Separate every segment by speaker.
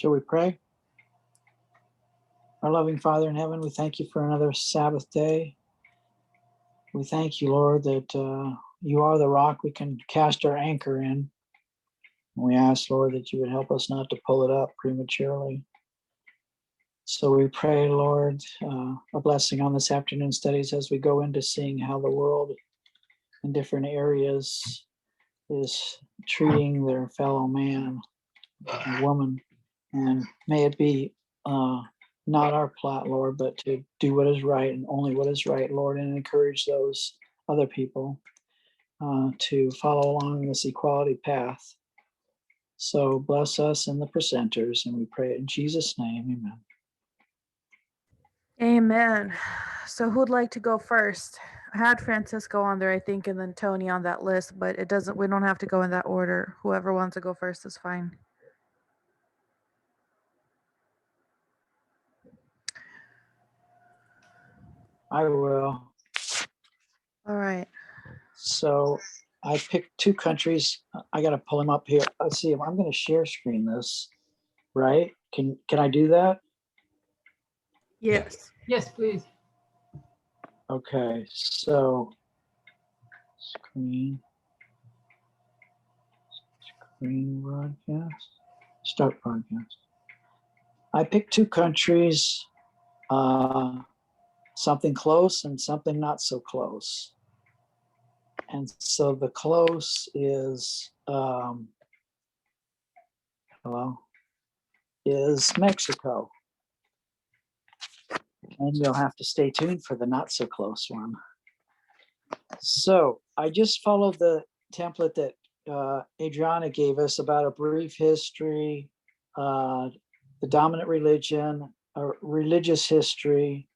Speaker 1: Shall we pray? Our loving Father in heaven, we thank you for another Sabbath day. We thank you, Lord, that you are the rock we can cast our anchor in. We ask, Lord, that you would help us not to pull it up prematurely. So we pray, Lord, a blessing on this afternoon studies as we go into seeing how the world in different areas is treating their fellow man and woman. And may it be not our plot, Lord, but to do what is right and only what is right, Lord, and encourage those other people to follow along this equality path. So bless us and the presenters, and we pray it in Jesus' name, amen.
Speaker 2: Amen. So who'd like to go first? I had Francisco on there, I think, and then Tony on that list, but we don't have to go in that order. Whoever wants to go first is fine.
Speaker 1: I will.
Speaker 2: All right.
Speaker 1: So I picked two countries. I got to pull them up here. Let's see. I'm going to share screen this, right? Can I do that?
Speaker 2: Yes.
Speaker 3: Yes, please.
Speaker 1: Okay. So screen broadcast. Start broadcast. I picked two countries. Something close and something not so close. And so the close is is Mexico. And you'll have to stay tuned for the not so close one. So I just followed the template that Adriana gave us about a brief history, the dominant religion, religious history,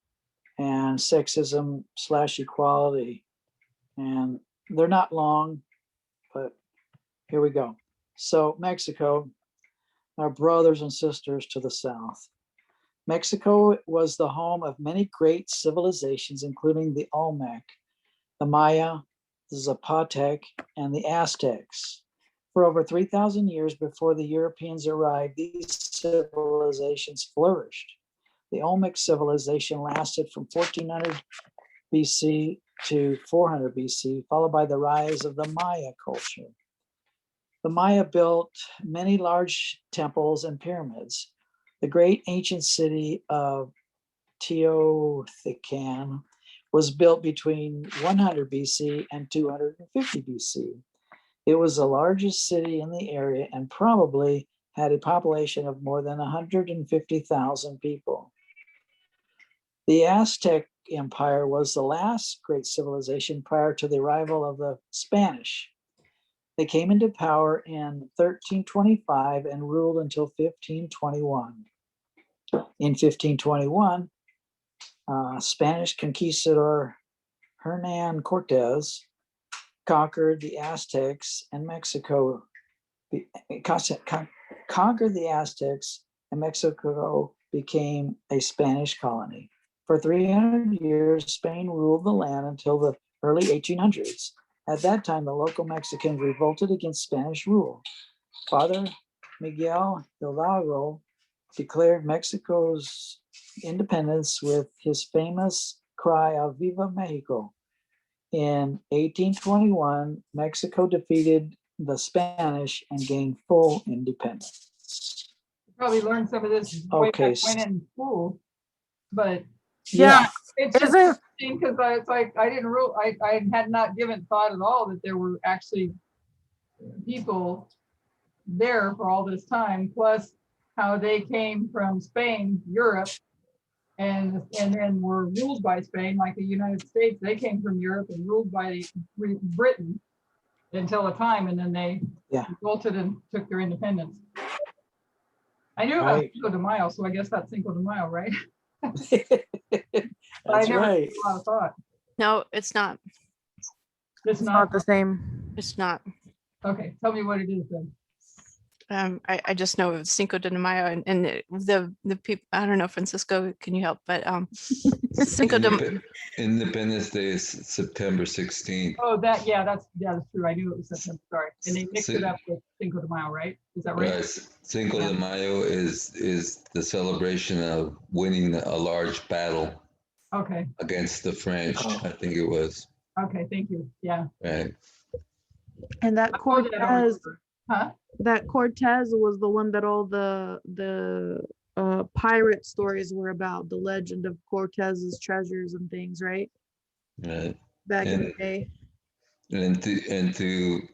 Speaker 1: and sexism / equality. And they're not long, but here we go. So Mexico, our brothers and sisters to the south. Mexico was the home of many great civilizations, including the Olmec, the Maya, the Zapotec, and the Aztecs. For over 3,000 years before the Europeans arrived, these civilizations flourished. The Olmec civilization lasted from 1400 BC to 400 BC, followed by the rise of the Maya culture. The Maya built many large temples and pyramids. The great ancient city of Teotihuacan was built between 100 BC and 250 BC. It was the largest city in the area and probably had a population of more than 150,000 people. The Aztec Empire was the last great civilization prior to the arrival of the Spanish. They came into power in 1325 and ruled until 1521. In 1521, Spanish conquistador Hernan Cortez conquered the Aztecs and Mexico. Conquered the Aztecs and Mexico became a Spanish colony. For 300 years, Spain ruled the land until the early 1800s. At that time, the local Mexicans revolted against Spanish rule. Father Miguel Hidalgo declared Mexico's independence with his famous cry of Viva Mexico. In 1821, Mexico defeated the Spanish and gained full independence.
Speaker 3: You probably learned some of this way back when in school, but
Speaker 2: Yeah.
Speaker 3: it's just interesting because it's like I had not given thought at all that there were actually people there for all this time, plus how they came from Spain, Europe, and then were ruled by Spain, like the United States. They came from Europe and ruled by Britain until a time, and then they revolted and took their independence. I knew about Cinco de Mayo, so I guess that's Cinco de Mayo, right?
Speaker 1: That's right.
Speaker 3: Gave a lot of thought.
Speaker 4: No, it's not.
Speaker 3: It's
Speaker 2: not the same.
Speaker 4: It's not.
Speaker 3: Okay, tell me what it is then.
Speaker 4: I just know of Cinco de Mayo and the people, I don't know, Francisco, can you help? But Cinco de
Speaker 5: Independence Day is September 16th.
Speaker 3: Oh, that's true. I knew it was September, sorry. And they mixed it up with Cinco de Mayo, right? Is that right?
Speaker 5: Right. Cinco
Speaker 3: Yeah.
Speaker 5: de Mayo is the celebration of winning a large battle
Speaker 3: Okay,
Speaker 5: against the French,
Speaker 1: Oh.
Speaker 5: I think it was.
Speaker 3: okay, thank you. Yeah.
Speaker 5: Right.
Speaker 2: And that
Speaker 3: I told you I don't
Speaker 2: Cortez,
Speaker 3: remember. Huh?
Speaker 2: that Cortez was the one that all the pirate stories were about, the legend of Cortez's treasures and things, right?
Speaker 5: Right.
Speaker 2: Back in the
Speaker 5: And
Speaker 2: day.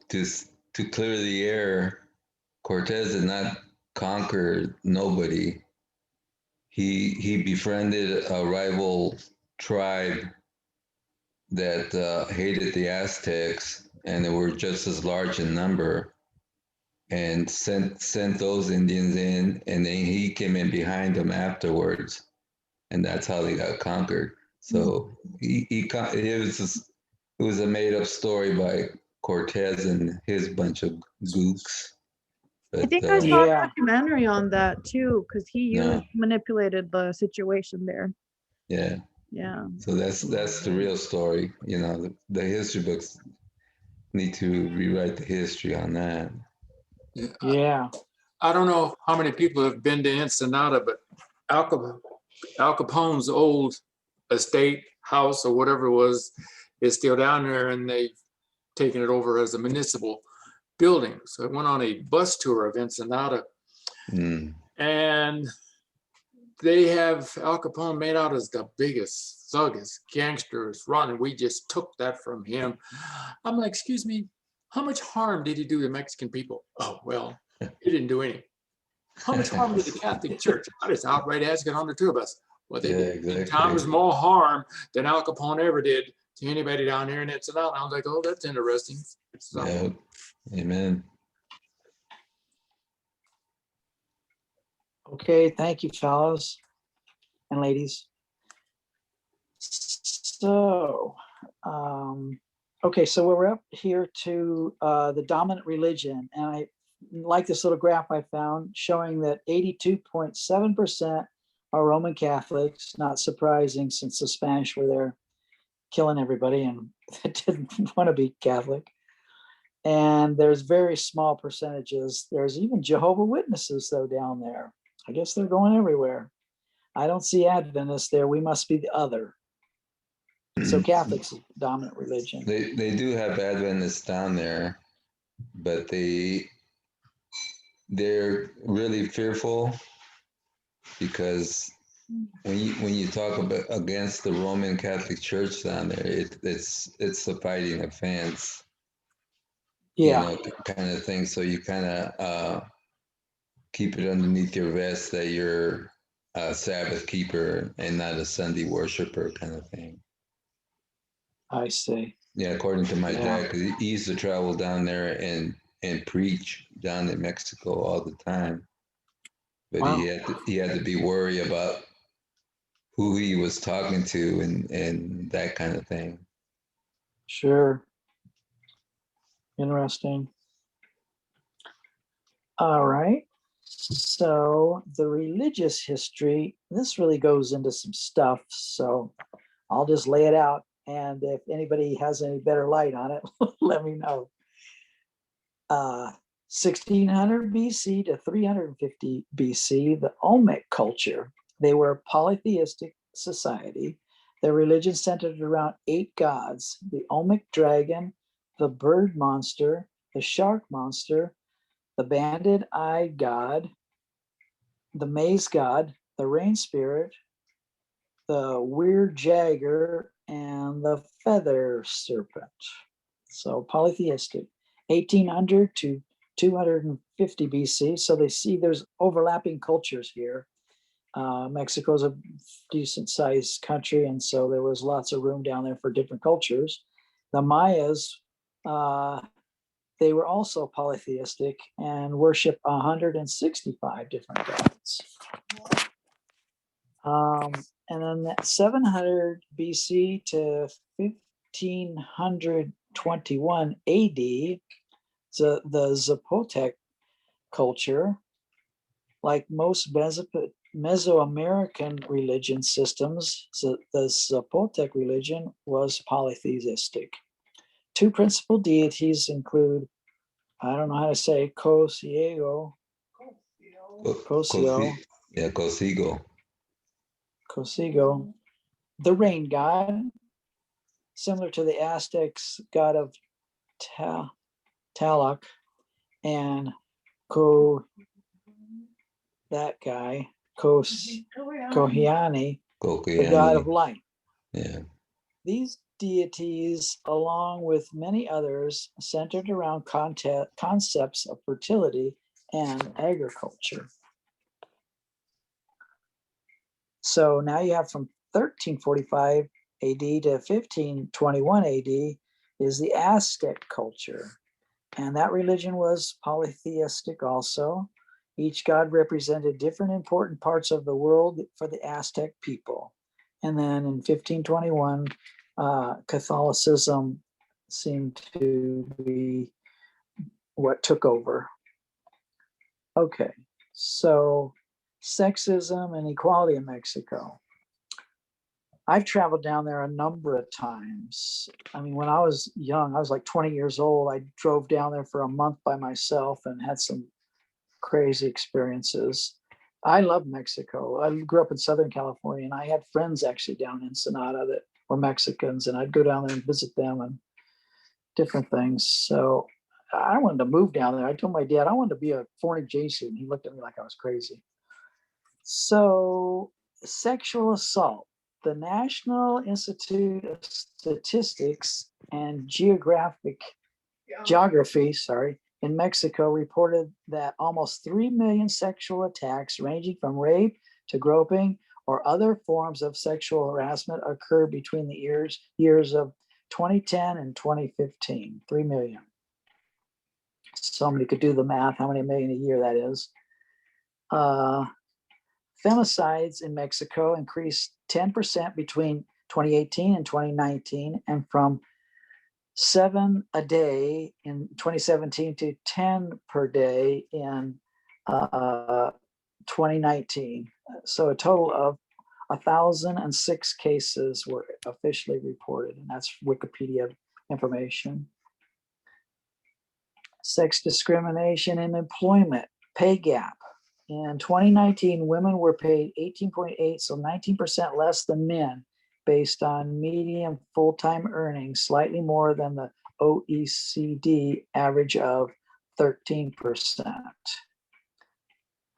Speaker 5: to clear the air, Cortez did not conquer nobody. He befriended a rival tribe that hated the Aztecs, and they were just as large in number, and sent those Indians in, and then he came in behind them afterwards, and that's how they got conquered. So it was a made up story by Cortez and his bunch of gooks.
Speaker 2: I
Speaker 5: But
Speaker 2: think I saw a
Speaker 1: Yeah.
Speaker 2: documentary on that too, because he
Speaker 5: Yeah.
Speaker 2: manipulated the situation there.
Speaker 5: yeah,
Speaker 2: Yeah.
Speaker 5: so that's the real story. You know, the history books need to rewrite the history on that.
Speaker 1: Yeah.
Speaker 6: I don't know how many people have been to Ensenada, but Al Capone's old estate, house, or whatever it was, is still down there, and they've taken it over as a municipal building. So I went on a bus tour of Ensenada,
Speaker 5: Mm.
Speaker 6: and they have Al Capone made out as the biggest, thuggest gangsters running. We just took that from him. I'm like, excuse me, how much harm did he do to Mexican people? Oh, well, he didn't do any. How much harm did the Catholic Church? I just outright asked it on the tour bus. Well, they did
Speaker 5: exactly.
Speaker 6: 10 times more harm than Al Capone ever did to anybody down here in Ensenada. I was like, oh, that's interesting. So,
Speaker 5: Yeah. Amen.
Speaker 1: Okay, thank you, fellows and ladies. So, okay, so we're up here to the dominant religion, and I like this little graph I found showing that 82.7% are Roman Catholics. Not surprising, since the Spanish were there killing everybody and didn't want to be Catholic. And there's very small percentages. There's even Jehovah Witnesses though down there. I guess they're going everywhere. I don't see Adventists there. We must be the other. So Catholics is the dominant religion.
Speaker 5: They do have Adventists down there, but they're really fearful, because when you talk about against the Roman Catholic Church down there, it's a fighting offense.
Speaker 1: Yeah.
Speaker 5: You know, kind of thing. So you kind of keep it underneath your vest that you're a Sabbath keeper and not a Sunday worshiper, kind of thing.
Speaker 1: I see.
Speaker 5: Yeah, according to my
Speaker 1: Yeah.
Speaker 5: dad, because he used to travel down there and preach down in Mexico all the time. But
Speaker 1: Wow.
Speaker 5: he had to be worried about who he was talking to and that kind of thing.
Speaker 1: Sure. Interesting. All right. So the religious history, this really goes into some stuff. So I'll just lay it out. And if anybody has any better light on it, let me know. 1600 BC to 350 BC, the Olmec culture, they were a polytheistic society. Their religion centered around 8 gods: the Olmec dragon, the bird monster, the shark monster, the banded-eyed god, the maze god, the rain spirit, the weird jagger, and the feather serpent. So polytheistic. 1800 to 250 BC. So they see there's overlapping cultures here. Mexico's a decent sized country, and so there was lots of room down there for different cultures. The Mayas, they were also polytheistic and worship 165 different gods. And then that 700 BC to 1521 AD, so the Zapotec culture, like most Mesoamerican religion systems, the Zapotec religion was polytheistic. Two principal deities include, I don't know how to say, Cosiego, Cosio,
Speaker 5: Yeah, Cosigo.
Speaker 1: Cosigo, the rain god, similar to the Aztecs' god of Tlaloc, and that guy, Kohiani, the god of light.
Speaker 5: Yeah.
Speaker 1: These deities, along with many others, centered around concepts of fertility and agriculture. So now you have from 1345 AD to 1521 AD is the Aztec culture. And that religion was polytheistic also. Each god represented different important parts of the world for the Aztec people. And then in 1521, Catholicism seemed to be what took over. Okay, so sexism and equality in Mexico. I've traveled down there a number of times. I mean, when I was young, I was like 20 years old. I drove down there for a month by myself and had some crazy experiences. I love Mexico. I grew up in Southern California, and I had friends actually down in Ensenada that were Mexicans, and I'd go down there and visit them and different things. So I wanted to move down there. I told my dad I wanted to be a foreign exchange student. He looked at me like I was crazy. So sexual assault. The National Institute of Statistics and Geography in Mexico reported that almost 3 million sexual attacks ranging from rape to groping or other forms of sexual harassment occurred between the years of 2010 and 2015. 3 million. Somebody could do the math, how many million a year that is. Femicides in Mexico increased 10% between 2018 and 2019, and from 7 a day in 2017 to 10 per day in 2019. So a total of 1,006 cases were officially reported, and that's Wikipedia information. Sex discrimination in employment, pay gap. In 2019, women were paid 18.8, so 19% less than men, based on median full-time earnings, slightly more than the OECD average of 13%.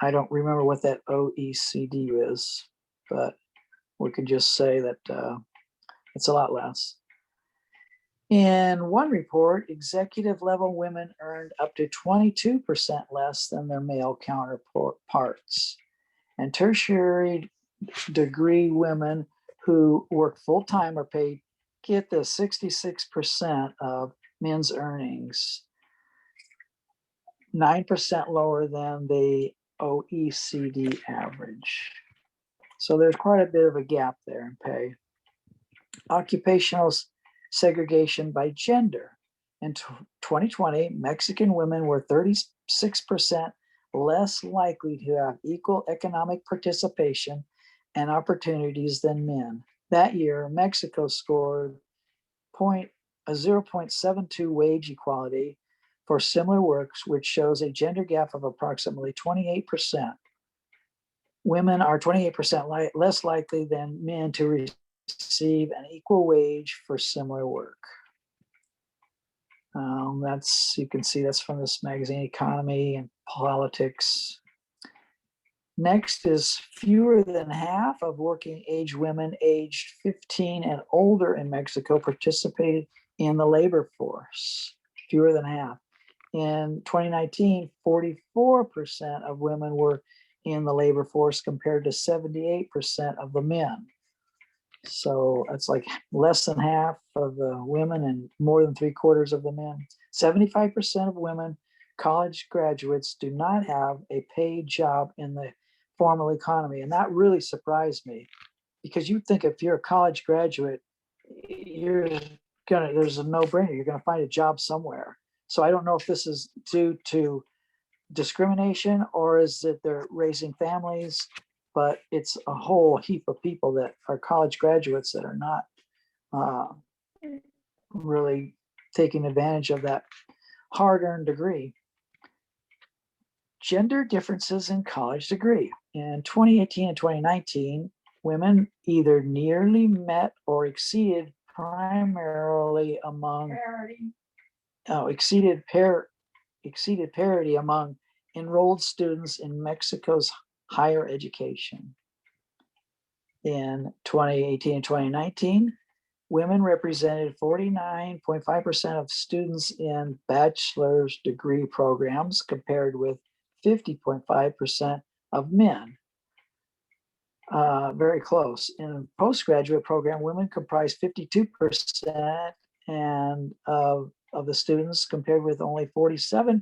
Speaker 1: I don't remember what that OECD is, but we can just say that it's a lot less. In one report, executive level women earned up to 22% less than their male counterparts. And tertiary degree women who work full-time are paid, get the 66% of men's earnings, 9% lower than the OECD average. So there's quite a bit of a gap there in pay. Occupational segregation by gender. In 2020, Mexican women were 36% less likely to have equal economic participation and opportunities than men. That year, Mexico scored a 0.72 wage equality for similar works, which shows a gender gap of approximately 28%. Women are 28% less likely than men to receive an equal wage for similar work. You can see that's from this magazine, Economy and Politics. Next is fewer than half of working age women aged 15 and older in Mexico participated in the labor force. Fewer than half. In 2019, 44% of women were in the labor force compared to 78% of the men. So it's like less than half of the women and more than 3/4 of the men. 75% of women college graduates do not have a paid job in the formal economy. And that really surprised me, because you think if you're a college graduate, there's a no-brainer. You're gonna find a job somewhere. So I don't know if this is due to discrimination, or is it they're raising families? But it's a whole heap of people that are college graduates that are not really taking advantage of that hard-earned degree. Gender differences in college degree. In 2018 and 2019, women either nearly met or exceeded primarily among exceeded parity among enrolled students in Mexico's higher education. In 2018 and 2019, women represented 49.5% of students in bachelor's degree programs, compared with 50.5% of men. Very close. In a postgraduate program, women comprise 52% and of the students, compared with only 47%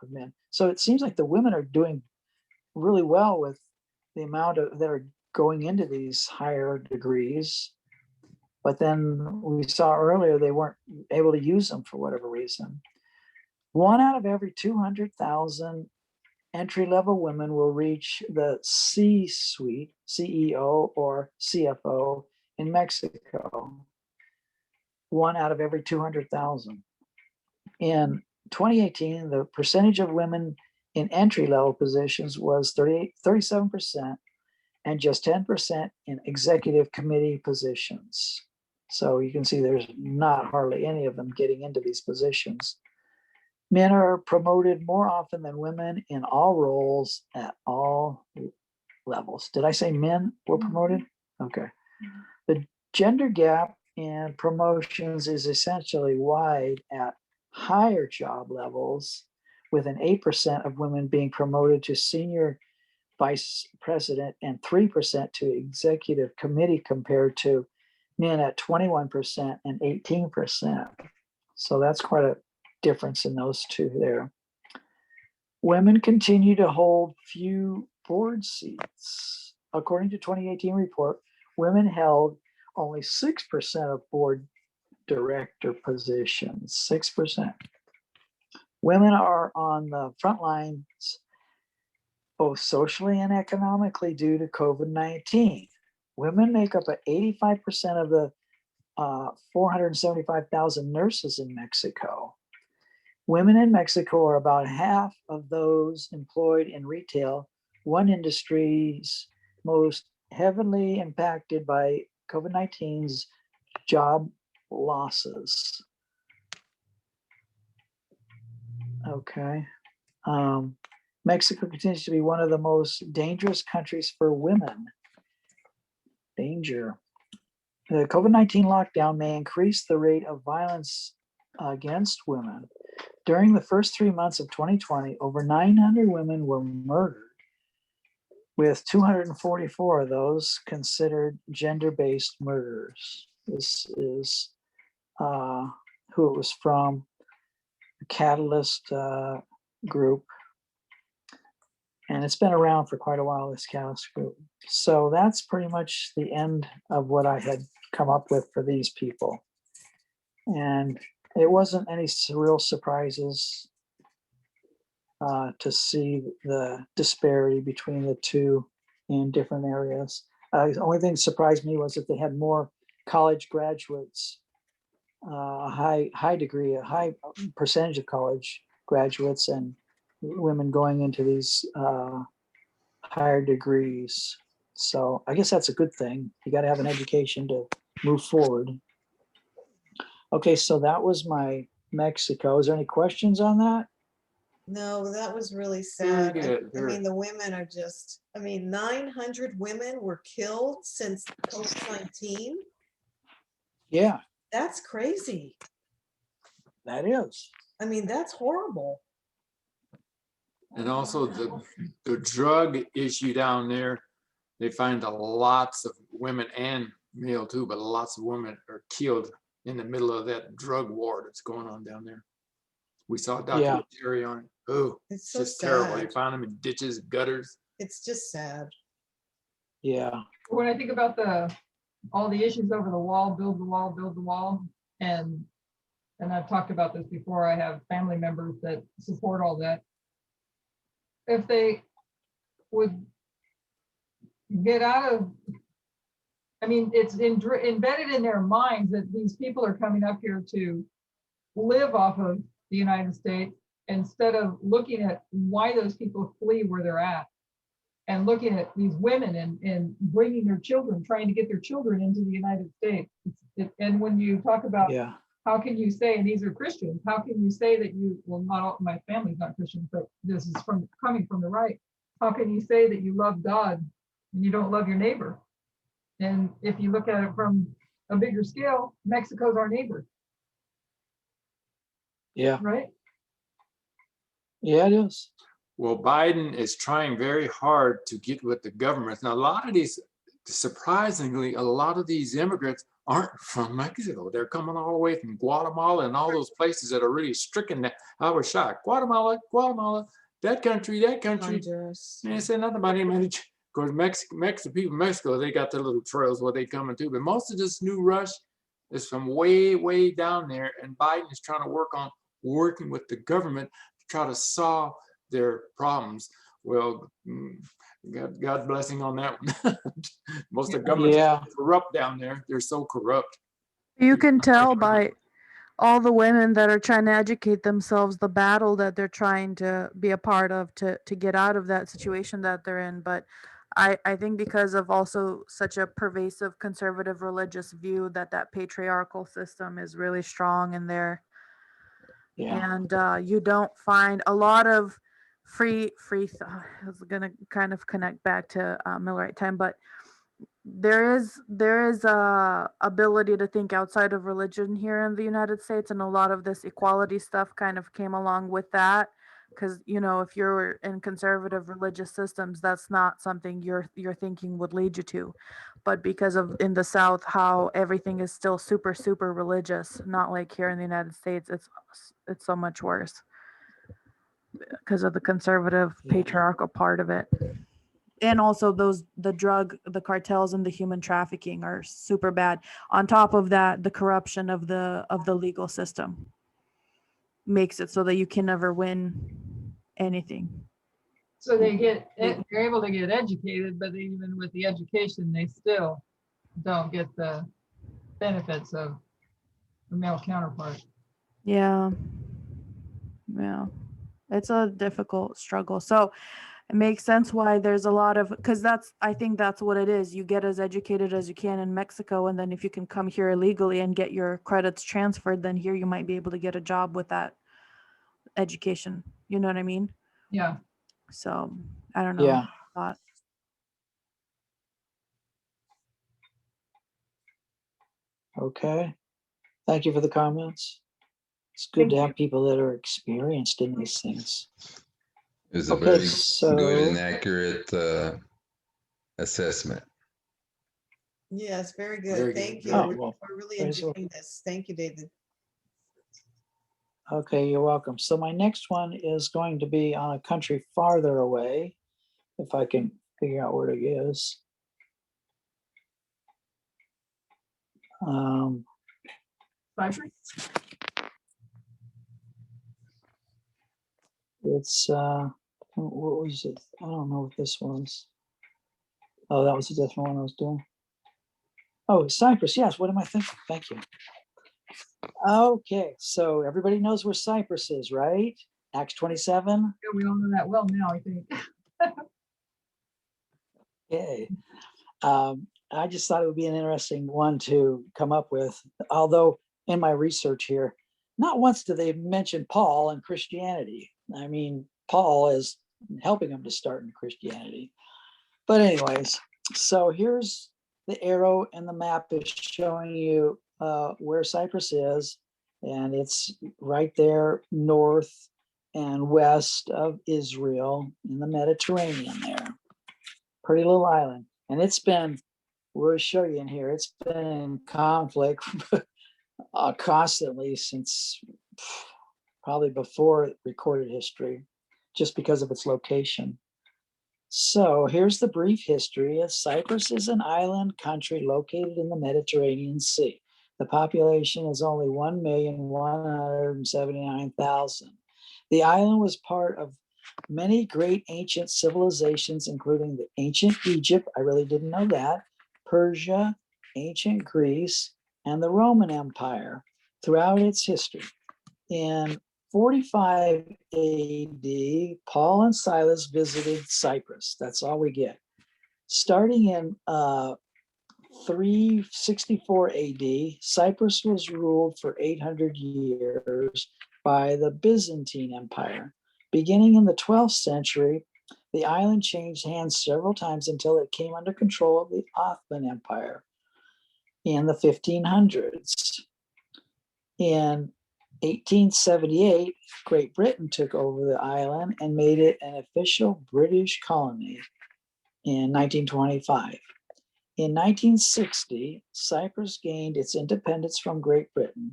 Speaker 1: of men. So it seems like the women are doing really well with the amount of that are going into these higher degrees. But then we saw earlier they weren't able to use them for whatever reason. 1 out of every 200,000 entry-level women will reach the C-suite, CEO or CFO in Mexico. 1 out of every 200,000. In 2018, the percentage of women in entry-level positions was 37%, and just 10% in executive committee positions. So you can see there's not hardly any of them getting into these positions. Men are promoted more often than women in all roles at all levels. Did I say men were promoted? Okay. The gender gap in promotions is essentially wide at higher job levels, with an 8% of women being promoted to senior vice president and 3% to executive committee, compared to men at 21% and 18%. So that's quite a difference in those two there. Women continue to hold few board seats. According to 2018 report, women held only 6% of board director positions, 6%. Women are on the front lines both socially and economically due to COVID-19. Women make up 85% of the 475,000 nurses in Mexico. Women in Mexico are about half of those employed in retail, one industry's most heavily impacted by COVID-19's job losses. Okay. Mexico continues to be one of the most dangerous countries for women. Danger. The COVID-19 lockdown may increase the rate of violence against women. During the first 3 months of 2020, over 900 women were murdered, with 244 of those considered gender-based murders. This is who it was from, the Catalyst group. And it's been around for quite a while, this Catalyst group. So that's pretty much the end of what I had come up with for these people. And it wasn't any real surprises to see the disparity between the two in different areas. The only thing that surprised me was that they had more college graduates, a high degree, a high percentage of college graduates and women going into these higher degrees. So I guess that's a good thing. You got to have an education to move forward. Okay, so that was my Mexico. Is there any questions on that?
Speaker 7: No, that was really
Speaker 6: Very
Speaker 7: sad.
Speaker 6: good,
Speaker 7: I mean, the women are just, 900 women were killed since COVID-19.
Speaker 1: Yeah,
Speaker 7: That's crazy.
Speaker 1: that is.
Speaker 7: That's horrible.
Speaker 6: And also the drug issue down there, they find lots of women and male too, but lots of women are killed in the middle of that drug war that's going on down there. We saw a documentary on it. Oh,
Speaker 7: It's so
Speaker 6: just terrible. They
Speaker 7: sad.
Speaker 6: found them in ditches, gutters.
Speaker 7: It's just sad.
Speaker 1: Yeah.
Speaker 3: When I think about all the issues over the wall, build the wall, and I've talked about this before, I have family members that support all that. if they would get out of, I mean, it's embedded in their minds that these people are coming up here to live off of the United States instead of looking at why those people flee where they're at and looking at these women and bringing their children, trying to get their children into the United States. And when you talk about
Speaker 1: Yeah.
Speaker 3: how can you say, and these are Christians, how can you say that you, well, not all, my family's not Christian, but this is coming from the right. How can you say that you love God and you don't love your neighbor? And if you look at it from a bigger scale, Mexico's our neighbor,
Speaker 1: Yeah.
Speaker 3: right?
Speaker 1: Yeah, it is.
Speaker 6: Well, Biden is trying very hard to get with the government. Now, a lot of these, surprisingly, a lot of these immigrants aren't from Mexico. They're coming all the way from Guatemala and all those places that are really stricken. That I was shocked. Guatemala, that country.
Speaker 7: Honduras.
Speaker 6: And they said nothing about him. Of course, Mexico people in Mexico, they got their little trails where they coming to. But most of this new rush is from way, way down there. And Biden is trying to working with the government to try to solve their problems. Well, God blessing on that one. Most of the government's corrupt down there. They're so corrupt.
Speaker 2: You can tell by all the women that are trying to educate themselves the battle that they're trying to be a part of to get out of that situation that they're in. But I think because of also such a pervasive conservative religious view that patriarchal system is really strong in there.
Speaker 1: Yeah.
Speaker 2: And you don't find a lot of free I was gonna kind of connect back to Millerite time, but there is a ability to think outside of religion here in the United States, and a lot of this equality stuff kind of came along with that, because if you're in conservative religious systems, that's not something your thinking would lead you to. But because of in the South how everything is still super religious, not like here in the United States, it's so much worse because of the conservative patriarchal part of it. And also the cartels and the human trafficking are super bad. On top of that, the corruption of the legal system makes it so that you can never win anything.
Speaker 3: So they're able to get educated, but even with the education, they still don't get the benefits of the male counterpart.
Speaker 2: Yeah. It's a difficult struggle. So it makes sense why there's a lot of, because I think that's what it is. You get as educated as you can in Mexico, and then if you can come here illegally and get your credits transferred, then here you might be able to get a job with that education. You know what I mean?
Speaker 3: Yeah.
Speaker 2: So I don't know.
Speaker 1: Yeah. Okay. Thank you for the comments. It's good to have people that are experienced in these things.
Speaker 5: It was a
Speaker 1: Okay,
Speaker 5: very good and accurate assessment.
Speaker 7: Yes, very good.
Speaker 6: Very
Speaker 7: Thank
Speaker 6: good.
Speaker 7: you.
Speaker 1: Oh,
Speaker 7: We're
Speaker 1: well,
Speaker 7: we're really
Speaker 1: praise the Lord.
Speaker 7: enjoying this. Thank you, David.
Speaker 1: Okay, you're welcome. So my next one is going to be on a country farther away, if I can figure out where it is.
Speaker 3: Cyprus?
Speaker 1: It's what was it? I don't know what this was. Oh, that was a different one I was doing. Oh, Cyprus. Yes. What am I thinking? Thank you. Okay, so everybody knows where Cyprus is, right? Acts 27.
Speaker 3: Yeah, we all know that well now, I think.
Speaker 1: Okay. I just thought it would be an interesting one to come up with, although in my research here, not once do they mention Paul and Christianity. I mean, Paul is helping them to start in Christianity. But anyways, so here's the arrow and the map is showing you where Cyprus is, and it's right there north and west of Israel in the Mediterranean there. Pretty little island. And it's been, we'll show you in here, it's been in conflict constantly since probably before recorded history, just because of its location. So here's the brief history. Cyprus is an island country located in the Mediterranean Sea. The population is only 1,179,000. The island was part of many great ancient civilizations, including the ancient Egypt, I really didn't know that, Persia, ancient Greece, and the Roman Empire throughout its history. In 45 AD, Paul and Silas visited Cyprus. That's all we get. Starting in 364 AD, Cyprus was ruled for 800 years by the Byzantine Empire. Beginning in the 12th century, the island changed hands several times until it came under control of the Ottoman Empire in the 1500s. In 1878, Great Britain took over the island and made it an official British colony in 1925. In 1960, Cyprus gained its independence from Great Britain.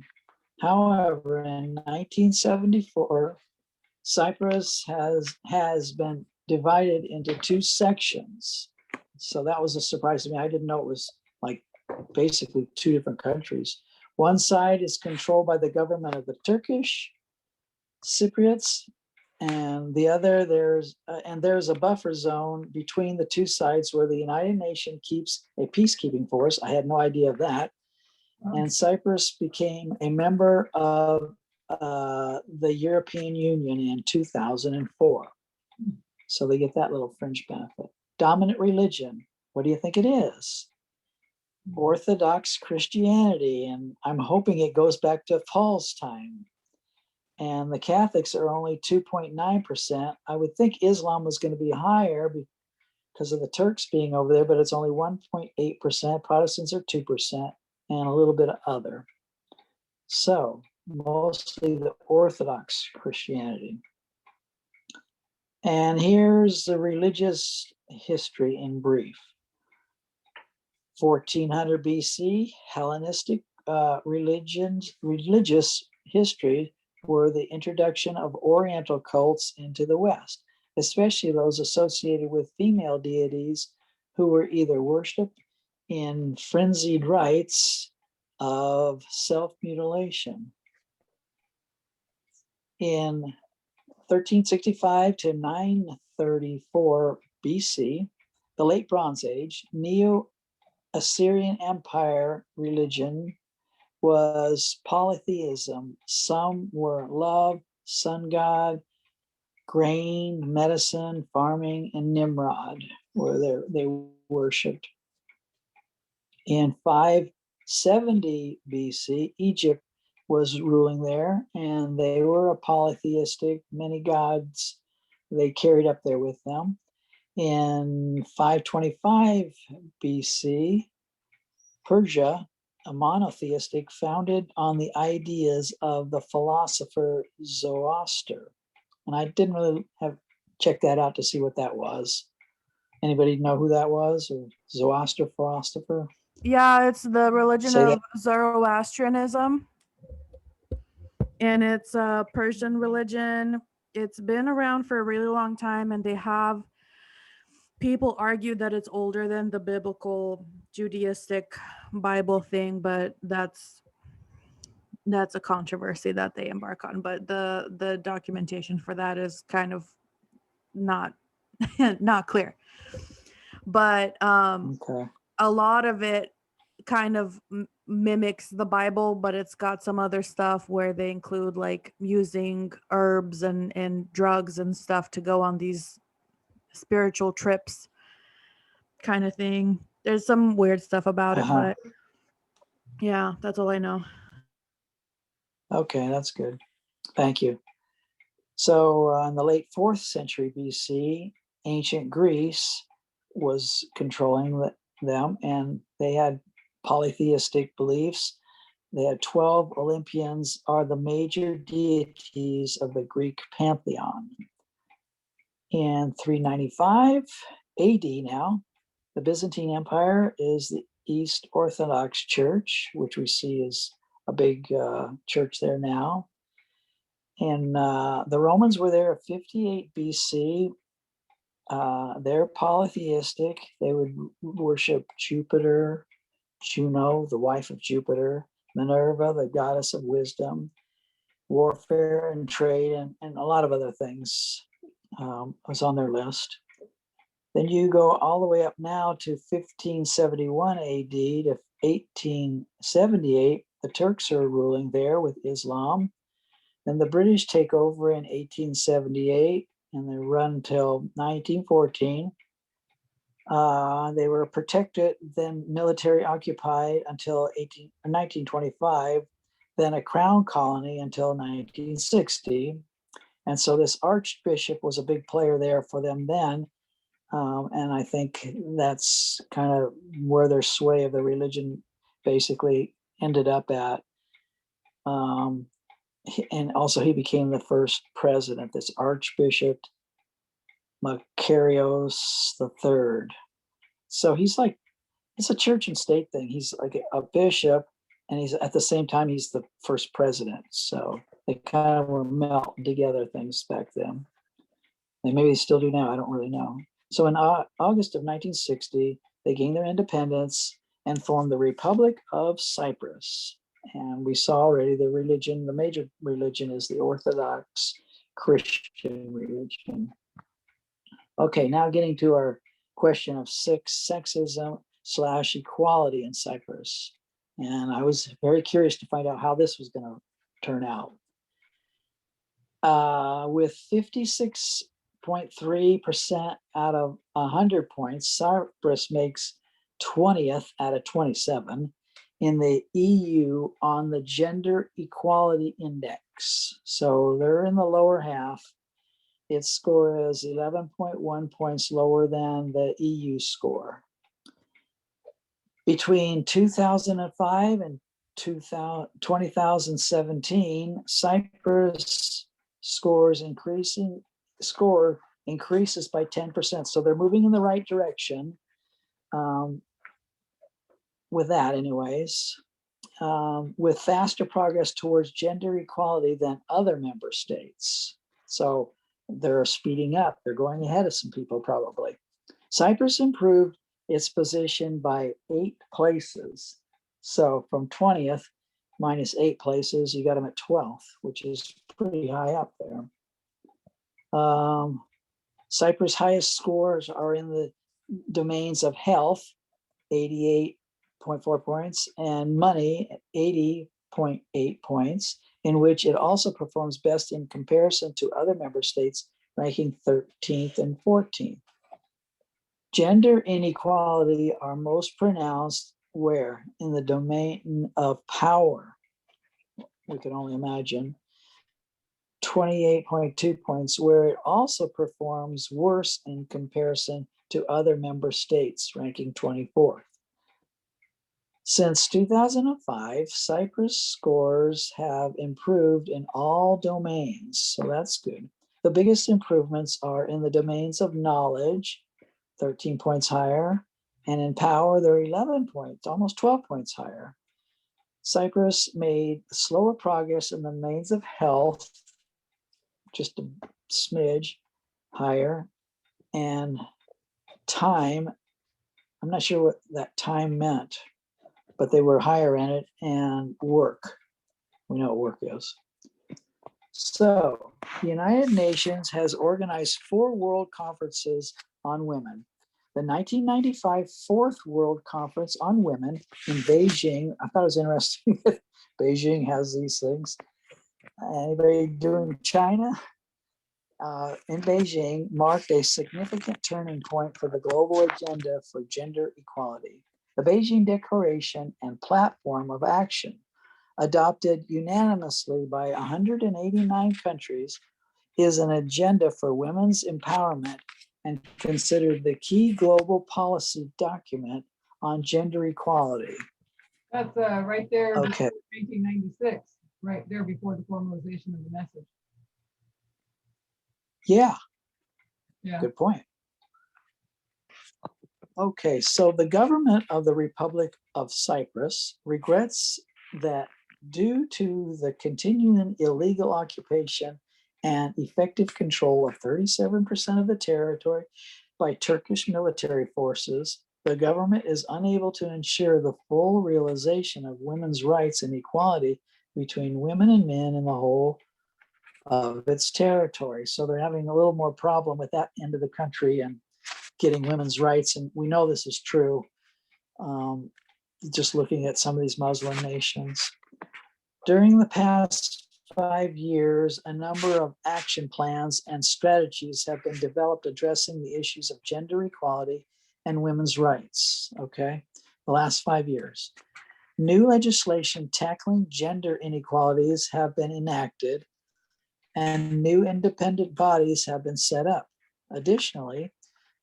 Speaker 1: However, in 1974, Cyprus has been divided into two sections. So that was a surprise to me. I didn't know it was like basically two different countries. One side is controlled by the government of the Turkish Cypriots, and the other there's a buffer zone between the two sides where the United Nations keeps a peacekeeping force. I had no idea of that. And Cyprus became a member of the European Union in 2004. So they get that little fringe benefit. Dominant religion, what do you think it is? Orthodox Christianity, and I'm hoping it goes back to Paul's time. And the Catholics are only 2.9%. I would think Islam was going to be higher because of the Turks being over there, but it's only 1.8%. Protestants are 2%, and a little bit of other. So mostly the Orthodox Christianity. And here's the religious history in brief. 1400 BC, Hellenistic religious history were the introduction of Oriental cults into the West, especially those associated with female deities who were either worshipped in frenzied rites of self-mutilation. In 1365 to 934 BC, the Late Bronze Age, Neo-Assyrian Empire religion was polytheism. Some were love, sun god, grain, medicine, farming, and Nimrod, where they worshipped. In 570 BC, Egypt was ruling there, and they were a polytheistic, many gods they carried up there with them. In 525 BC, Persia, a monotheistic, founded on the ideas of the philosopher Zoroaster. And I didn't really have checked that out to see what that was. Anybody know who that was? Or Zoroaster, philosopher?
Speaker 2: Yeah, it's the religion
Speaker 1: Say
Speaker 2: of Zoroastrianism, and it's a Persian religion. It's been around for a really long time, and they have people argue that it's older than the biblical Judaistic Bible thing, but that's a controversy that they embark on. But the documentation for that is kind of not not clear. But
Speaker 1: Okay.
Speaker 2: a lot of it kind of mimics the Bible, but it's got some other stuff where they include like using herbs and drugs and stuff to go on these spiritual trips kind of thing. There's some weird stuff about it, but yeah, that's all I know.
Speaker 1: Okay, that's good. Thank you. So in the late 4th century BC, ancient Greece was controlling them, and they had polytheistic beliefs. They had 12 Olympians are the major deities of the Greek pantheon. In 395 AD now, the Byzantine Empire is the East Orthodox Church, which we see is a big church there now. And the Romans were there at 58 BC. They're polytheistic. They would worship Jupiter, Juno, the wife of Jupiter, Minerva, the goddess of wisdom, warfare and trade, and a lot of other things. was on their list. Then you go all the way up now to 1571 AD to 1878. The Turks are ruling there with Islam. Then the British take over in 1878 and they run till 1914. They were protected, then military occupied until 1925, then a crown colony until 1960. And so this archbishop was a big player there for them then. And I think that's kind of where their sway of the religion basically ended up at. And also he became the first president, this Archbishop Macarios III. So he's like, it's a church and state thing. He's like a bishop, and he's at the same time, he's the first president. So they kind of were melting together things back then. And maybe they still do now, I don't really know. So in August of 1960, they gained their independence and formed the Republic of Cyprus. And we saw already the religion, the major religion is the Orthodox Christian religion. Okay, now getting to our question of sexism / equality in Cyprus. And I was very curious to find out how this was going to turn out. With 56.3% out of 100 points, Cyprus makes 20th out of 27 in the EU on the Gender Equality Index. So they're in the lower half. Its score is 11.1 points lower than the EU score. Between 2005 and 2017, Cyprus score increases by 10%. So they're moving in the right direction with that anyways, with faster progress towards gender equality than other member states. So they're speeding up. They're going ahead of some people probably. Cyprus improved its position by 8 places. So from 20th minus 8 places, you got them at 12th, which is pretty high up there. Cyprus' highest scores are in the domains of health, 88.4 points, and money, 80.8 points, in which it also performs best in comparison to other member states, ranking 13th and 14th. Gender inequality are most pronounced where? In the domain of power. We can only imagine. 28.2 points, where it also performs worse in comparison to other member states, ranking 24th. Since 2005, Cyprus scores have improved in all domains, so that's good. The biggest improvements are in the domains of knowledge, 13 points higher, and in power, they're 11 points, almost 12 points higher. Cyprus made slower progress in the domains of health, just a smidge higher, and time, I'm not sure what that time meant, but they were higher in it, and work. We know what work is. So the United Nations has organized 4 world conferences on women. The 1995 Fourth World Conference on Women in Beijing. I thought it was interesting that Beijing has these things. Anybody doing China? In Beijing marked a significant turning point for the global agenda for gender equality. The Beijing Declaration and Platform of Action, adopted unanimously by 189 countries, is an agenda for women's empowerment and considered the key global policy document on gender equality.
Speaker 3: That's right there.
Speaker 1: Okay.
Speaker 3: 1996, right there before the formalization of the message.
Speaker 1: Yeah.
Speaker 3: Yeah.
Speaker 1: Good point. Okay, so the government of the Republic of Cyprus regrets that due to the continuing illegal occupation and effective control of 37% of the territory by Turkish military forces, the government is unable to ensure the full realization of women's rights and equality between women and men in the whole of its territory. So they're having a little more problem with that end of the country and getting women's rights. And we know this is true. Just looking at some of these Muslim nations. During the past 5 years, a number of action plans and strategies have been developed addressing the issues of gender equality and women's rights. Okay, the last 5 years. New legislation tackling gender inequalities have been enacted, and new independent bodies have been set up. Additionally,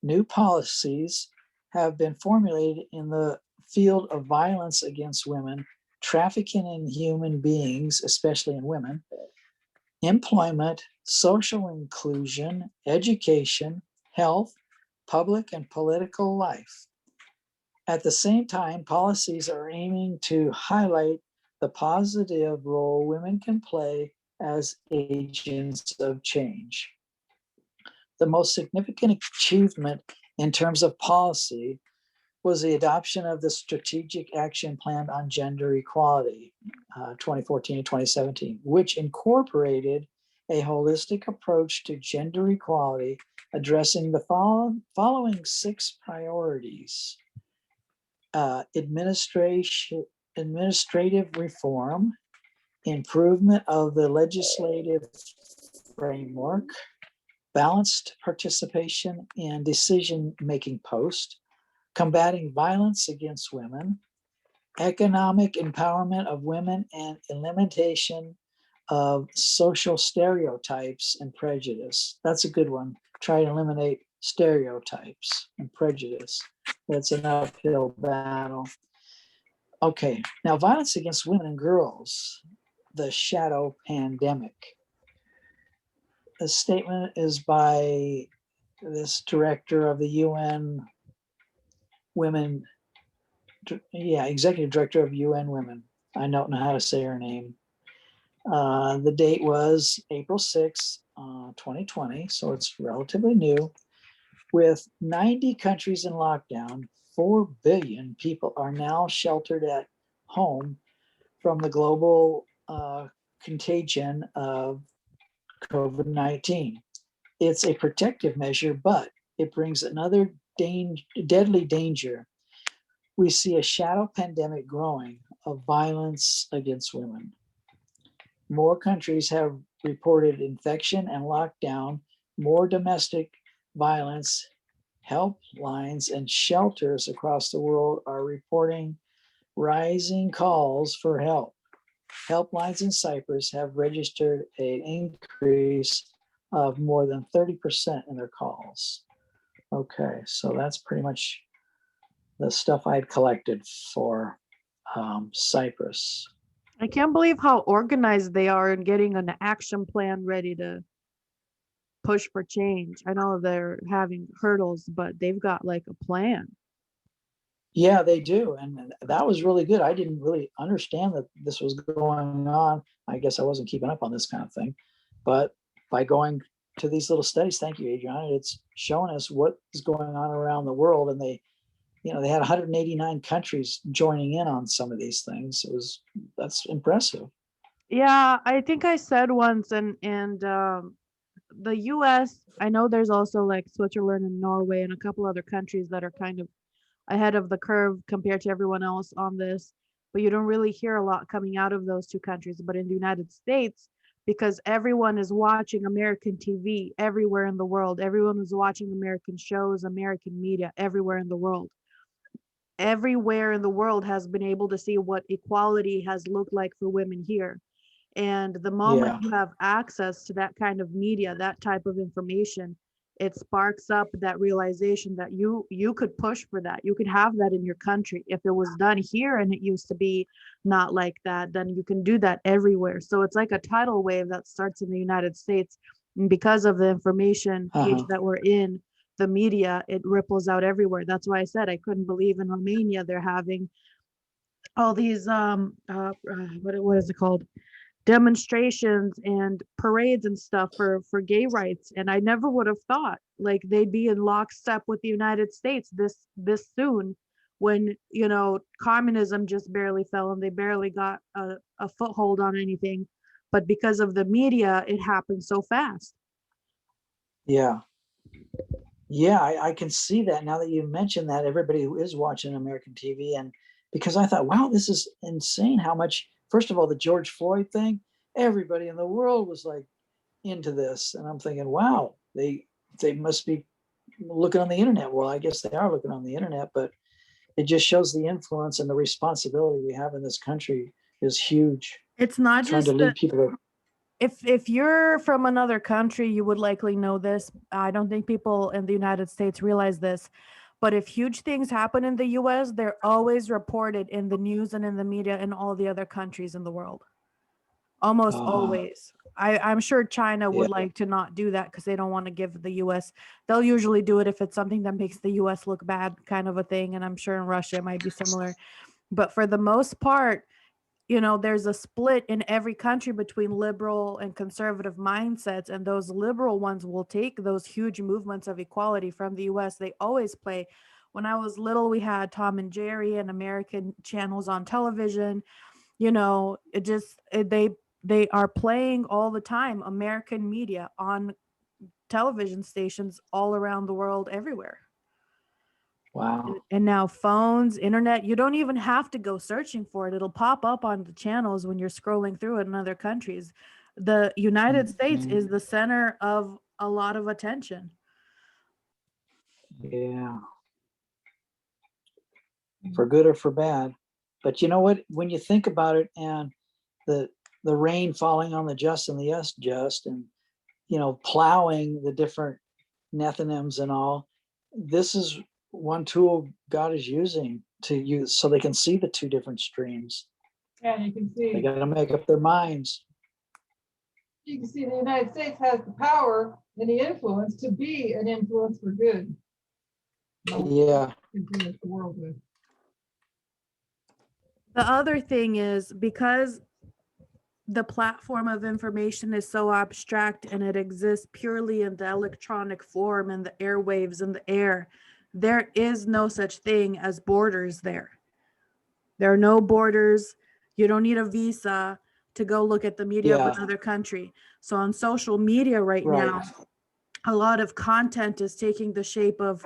Speaker 1: new policies have been formulated in the field of violence against women, trafficking in human beings, especially in women, employment, social inclusion, education, health, public and political life. At the same time, policies are aiming to highlight the positive role women can play as agents of change. The most significant achievement in terms of policy was the adoption of the Strategic Action Plan on Gender Equality, 2014 to 2017, which incorporated a holistic approach to gender equality, addressing the following 6 priorities. Administrative reform, improvement of the legislative framework, balanced participation in decision-making posts, combating violence against women, economic empowerment of women, and elimination of social stereotypes and prejudice. That's a good one. Try to eliminate stereotypes and prejudice. That's an uphill battle. Okay, now violence against women and girls, the shadow pandemic. The statement is by this director of the UN Women, executive director of UN Women. I don't know how to say her name. The date was April 6, 2020, so it's relatively new. With 90 countries in lockdown, 4 billion people are now sheltered at home from the global contagion of COVID-19. It's a protective measure, but it brings another deadly danger. We see a shadow pandemic growing of violence against women. More countries have reported infection and lockdown, more domestic violence. Helplines and shelters across the world are reporting rising calls for help. Helplines in Cyprus have registered an increase of more than 30% in their calls. Okay, so that's pretty much the stuff I had collected for Cyprus.
Speaker 2: I can't believe how organized they are in getting an action plan ready to push for change. I know they're having hurdles, but they've got like a plan.
Speaker 1: Yeah, they do. And that was really good. I didn't really understand that this was going on. I guess I wasn't keeping up on this kind of thing. But by going to these little studies, thank you, Adriana, it's showing us what is going on around the world. And they had 189 countries joining in on some of these things. That's impressive.
Speaker 2: Yeah, I think I said once, and the US, I know there's also like Switzerland and Norway and a couple other countries that are kind of ahead of the curve compared to everyone else on this, but you don't really hear a lot coming out of those 2 countries. But in the United States, because everyone is watching American TV everywhere in the world, everyone is watching American shows, American media everywhere in the world. Everywhere in the world has been able to see what equality has looked like for women here. And the moment you have access to that kind of media, that type of information, it sparks up that realization that you could push for that. You could have that in your country. If it was done here and it used to be not like that, then you can do that everywhere. So it's like a tidal wave that starts in the United States. And because of the information age that we're in, the media, it ripples out everywhere. That's why I said I couldn't believe in Romania they're having all these what is it called, demonstrations and parades and stuff for gay rights. And I never would have thought like they'd be in lockstep with the United States this soon, when communism just barely fell and they barely got a foothold on anything. but because of the media, it happens so fast.
Speaker 1: Yeah. Yeah, I can see that now that you mentioned that. Everybody who is watching American TV, and because I thought, wow, this is insane how much, first of all, the George Floyd thing, everybody in the world was like into this. And I'm thinking, wow, they must be looking on the internet. Well, I guess they are looking on the internet, but it just shows the influence and the responsibility we have in this country is huge.
Speaker 2: It's not
Speaker 1: Trying
Speaker 2: just
Speaker 1: to
Speaker 2: the,
Speaker 1: lead people to,
Speaker 2: if you're from another country, you would likely know this. I don't think people in the United States realize this, but if huge things happen in the US, they're always reported in the news and in the media in all the other countries in the world. Almost always. I'm sure China would
Speaker 1: Yeah.
Speaker 2: like to not do that because they don't want to give the US. They'll usually do it if it's something that makes the US look bad, kind of a thing. And I'm sure in Russia it might be similar. But for the most part, you know, there's a split in every country between liberal and conservative mindsets, and those liberal ones will take those huge movements of equality from the US. They always play. When I was little, we had Tom and Jerry and American channels on television. You know, they are playing all the time American media on television stations all around the world, everywhere.
Speaker 1: wow.
Speaker 2: And now phones, internet, you don't even have to go searching for it. It'll pop up on the channels when you're scrolling through it in other countries. The United States
Speaker 1: Mhm.
Speaker 2: is the center of a lot of attention.
Speaker 1: Yeah. For good or for bad. But you know what? When you think about it, and the rain falling on the just and the unjust, and you know, plowing the different nethonyms and all, this is one tool God is using to use so they can see the two different streams.
Speaker 3: And you can
Speaker 1: They
Speaker 3: see,
Speaker 1: got to make up their minds.
Speaker 3: the United States has the power and the influence to be an influence for good.
Speaker 1: Yeah.
Speaker 3: Influence the world with.
Speaker 2: The other thing is, because the platform of information is so abstract and it exists purely in the electronic form and the airwaves and the air, there is no such thing as borders there. There are no borders. You don't need a visa to go look at the media of
Speaker 1: Yeah.
Speaker 2: another country. So on social media right now, a lot of content is taking the shape of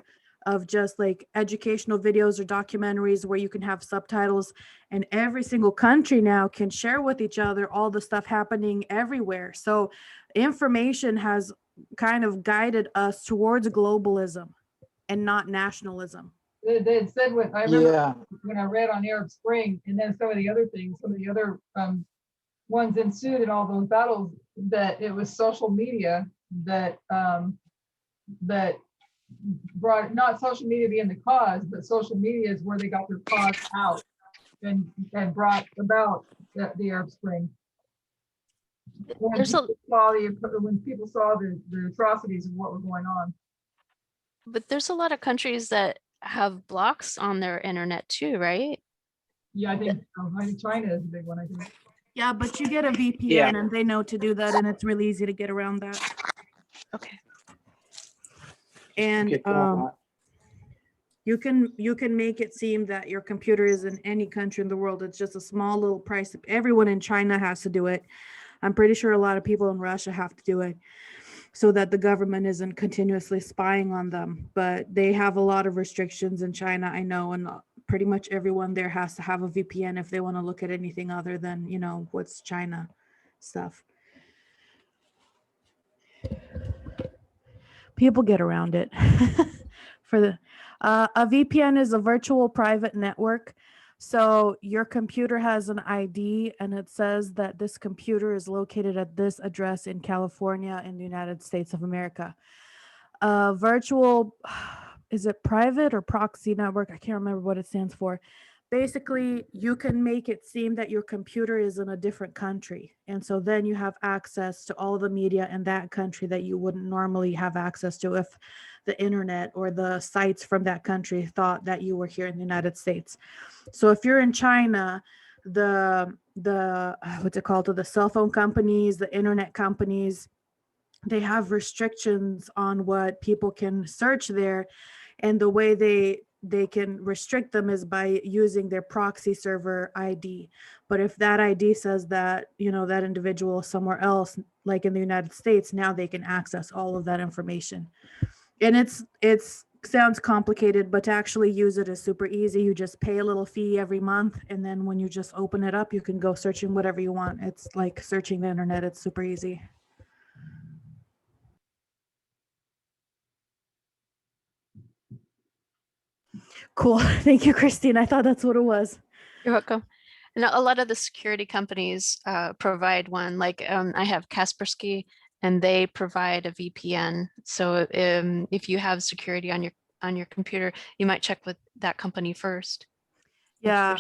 Speaker 2: just like educational videos or documentaries where you can have subtitles, and every single country now can share with each other all the stuff happening everywhere. So information has kind of guided us towards globalism and not nationalism.
Speaker 3: They had said when I remember
Speaker 1: Yeah.
Speaker 3: when I read on Arab Spring, and then some of the other things, some of the other ones ensued in all those battles, that it was social media that that brought, not social media being the cause, but social media is where they got their cause out and brought about the Arab Spring. When
Speaker 4: There's a,
Speaker 3: people saw the atrocities of what were going on.
Speaker 4: but there's a lot of countries that have blocks on their internet too, right?
Speaker 3: Yeah, I think China is a big one, I think.
Speaker 2: Yeah, but you get a VPN
Speaker 1: Yeah.
Speaker 2: and they know to do that, and it's really easy to get around that.
Speaker 4: Okay.
Speaker 2: And
Speaker 1: Okay, cool.
Speaker 2: you can make it seem that your computer is in any country in the world. It's just a small little price. Everyone in China has to do it. I'm pretty sure a lot of people in Russia have to do it so that the government isn't continuously spying on them. But they have a lot of restrictions in China, I know, and pretty much everyone there has to have a VPN if they want to look at anything other than, you know, what's China stuff. People get around it. For the a VPN is a virtual private network. So your computer has an ID and it says that this computer is located at this address in California in the United States of America. Virtual, is it private or proxy network? I can't remember what it stands for. Basically, you can make it seem that your computer is in a different country. And so then you have access to all the media in that country that you wouldn't normally have access to if the internet or the sites from that country thought that you were here in the United States. So if you're in China, the what's it called, the cell phone companies, the internet companies, they have restrictions on what people can search there, and the way they can restrict them is by using their proxy server ID. But if that ID says that, you know, that individual is somewhere else, like in the United States, now they can access all of that information. And it's sounds complicated, but to actually use it is super easy. You just pay a little fee every month, and then when you just open it up, you can go searching whatever you want. It's like searching the internet. It's super easy. Cool. Thank you, Christine. I thought that's what it was.
Speaker 4: You're welcome. And a lot of the security companies provide one. Like I have Kaspersky, and they provide a VPN. So if you have security on your computer, you might check with that company first.
Speaker 2: Yeah.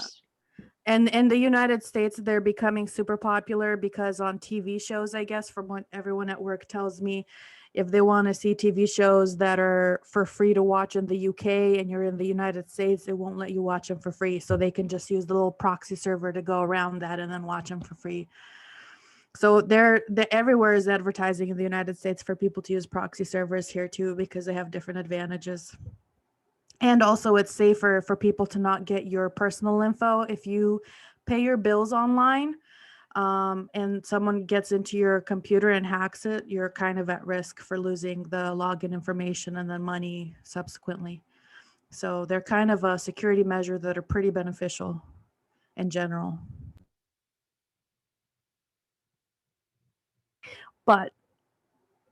Speaker 2: And in the United States, they're becoming super popular because on TV shows, I guess, from what everyone at work tells me, if they want to see TV shows that are for free to watch in the UK and you're in the United States, it won't let you watch them for free. So they can just use the little proxy server to go around that and then watch them for free. So they're everywhere is advertising in the United States for people to use proxy servers here too, because they have different advantages. And also it's safer for people to not get your personal info. If you pay your bills online and someone gets into your computer and hacks it, you're kind of at risk for losing the login information and then money subsequently. So they're kind of a security measure that are pretty beneficial in general. But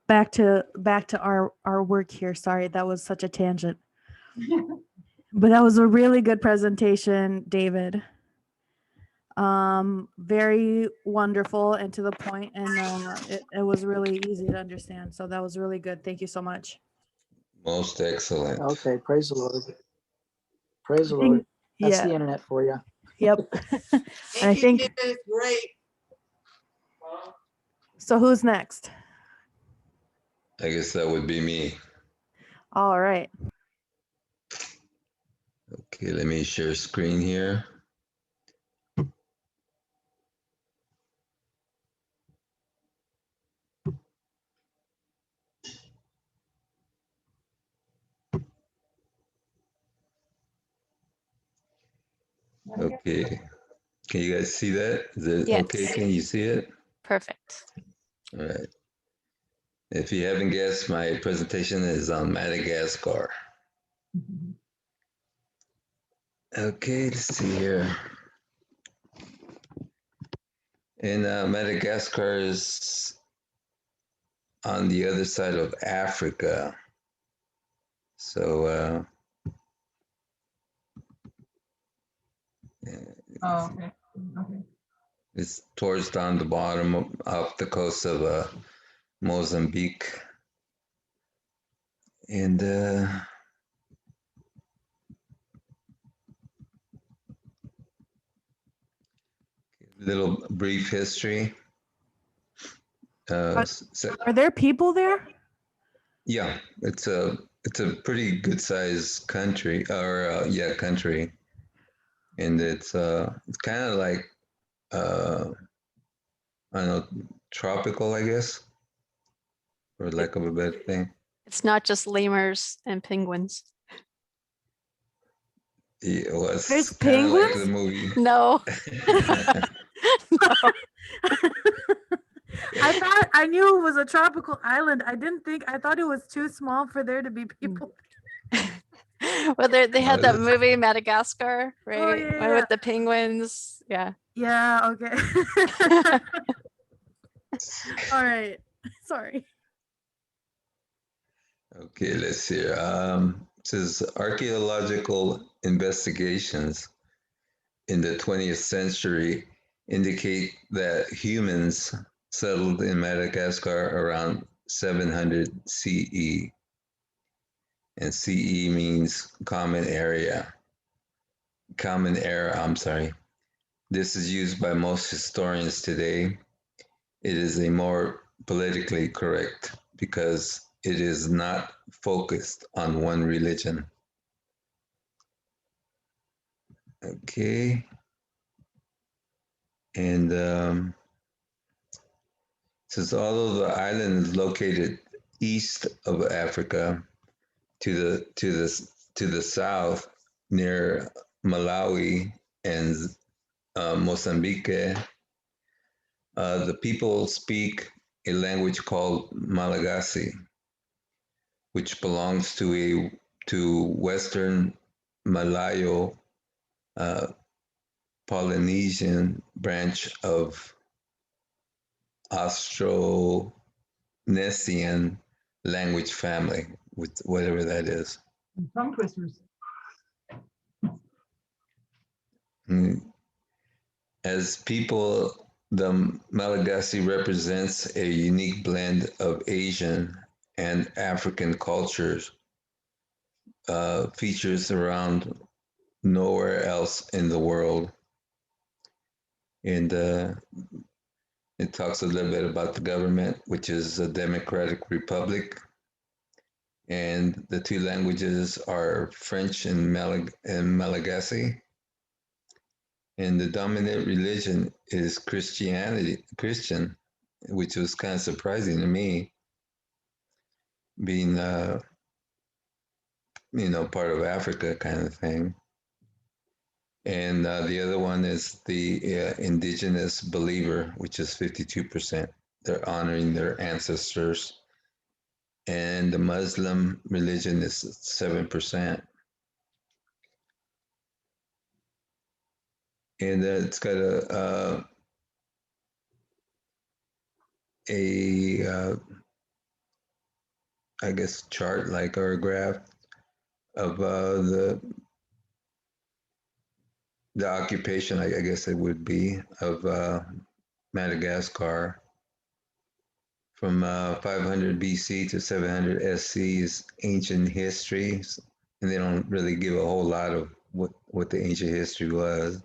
Speaker 2: back to our work here. Sorry, that was such a tangent. But that was a really good presentation, David. Very wonderful and to the point, and it was really easy to understand. So that was really good. Thank you so much.
Speaker 5: Most excellent.
Speaker 1: Okay, praise the Lord. Praise the Lord. That's the internet for you.
Speaker 2: Yep. And I think
Speaker 7: David, great.
Speaker 2: so. Who's next?
Speaker 5: I guess that would be me.
Speaker 2: All right.
Speaker 5: Okay, let me share screen here. Okay, can you guys see that? Is it
Speaker 4: Yes.
Speaker 5: okay? Can you see it?
Speaker 4: Perfect.
Speaker 5: All right. If you haven't guessed, my presentation is on Madagascar. Okay, let's see here. And Madagascar is on the other side of Africa. So
Speaker 3: Oh, okay. Okay.
Speaker 5: it's towards down the bottom off the coast of Mozambique. And little brief history.
Speaker 2: Are there people there?
Speaker 5: Yeah, it's a pretty good sized country, or country, and it's kind of like I don't know, tropical, I guess, for lack of a better thing.
Speaker 4: It's not just lemurs and penguins.
Speaker 5: Yeah, well, it's
Speaker 2: There's
Speaker 5: kind of like
Speaker 2: penguins?
Speaker 5: the movie.
Speaker 4: No. No.
Speaker 2: I knew it was a tropical island. I thought it was too small for there to be people.
Speaker 4: Well, they had that movie Madagascar, right?
Speaker 2: Oh, yeah,
Speaker 4: One
Speaker 2: yeah.
Speaker 4: with the penguins. Yeah.
Speaker 2: Yeah, okay. All right. Sorry.
Speaker 5: Okay, let's see. It says archaeological investigations in the 20th century indicate that humans settled in Madagascar around 700 CE. And CE means common era, I'm sorry. This is used by most historians today. It is a more politically correct because it is not focused on one religion. Okay. And says although the island is located east of Africa, to the south near Malawi and Mozambique, the people speak a language called Malagasy, which belongs to Western Malayo Polynesian branch of Austronesian language family, with whatever that is.
Speaker 3: Tongue twisters.
Speaker 5: As people, the Malagasy represents a unique blend of Asian and African cultures, features around nowhere else in the world. And it talks a little bit about the government, which is a democratic republic. And the two languages are French and Malagasy. And the dominant religion is Christian, which was kind of surprising to me, being, part of Africa kind of thing. And the other one is the indigenous believer, which is 52%. They're honoring their ancestors. And the Muslim religion is 7%. And it's got I guess, chart like or a graph of the occupation, I guess it would be, of Madagascar from 500 BC to 700 SC's ancient histories, and they don't really give a whole lot of what the ancient history was.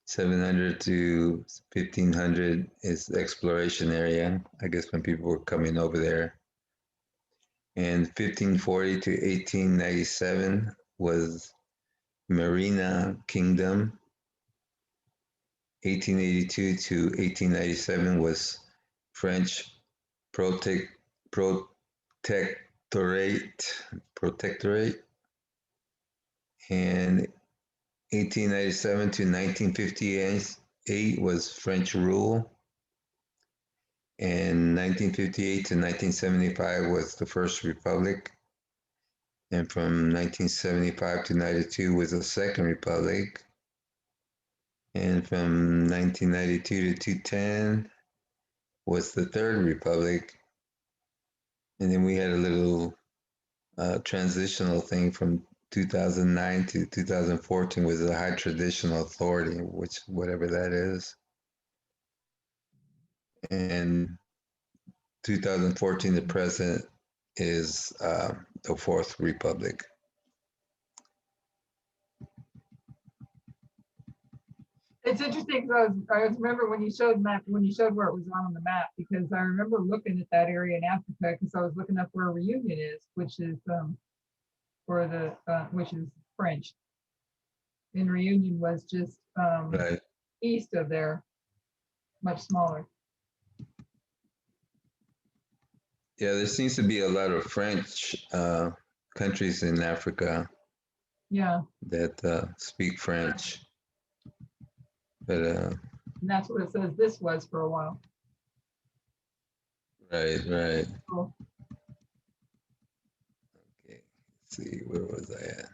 Speaker 5: 700 to 1500 is the exploration area, I guess, when people were coming over there. And 1540 to 1897 was Marina Kingdom. 1882 to 1897 was French protectorate. And 1897 to 1958 was French rule. And 1958 to 1975 was the First Republic. And from 1975 to 92 was the Second Republic. And from 1992 to 2010 was the Third Republic. And then we had a little transitional thing from 2009 to 2014 was the High Traditional Authority, which whatever that is. And 2014, the present is the Fourth Republic.
Speaker 3: It's interesting because I remember when you showed where it was on the map, because I remember looking at that area in Africa because I was looking up where Reunion is, which is which is French. And Reunion was just
Speaker 5: Right.
Speaker 3: east of there, much smaller.
Speaker 5: Yeah, there seems to be a lot of French countries in Africa.
Speaker 3: Yeah.
Speaker 5: That speak French. But
Speaker 3: and that's what it says this was for a while.
Speaker 5: Right.
Speaker 3: Cool.
Speaker 5: Okay, let's see, where was I at?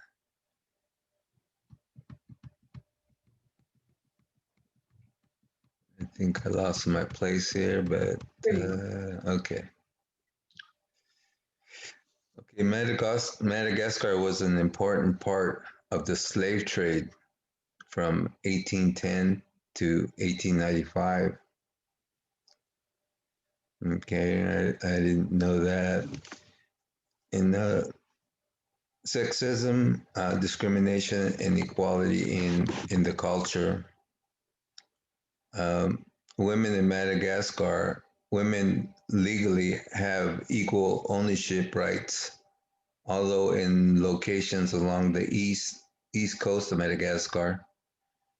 Speaker 5: I think I lost my place here, but okay. Okay, Madagascar was an important part of the slave trade from 1810 to 1895. Okay, I didn't know that. In sexism, discrimination, and equality in the culture. Women in Madagascar, women legally have equal ownership rights, although in locations along the east coast of Madagascar,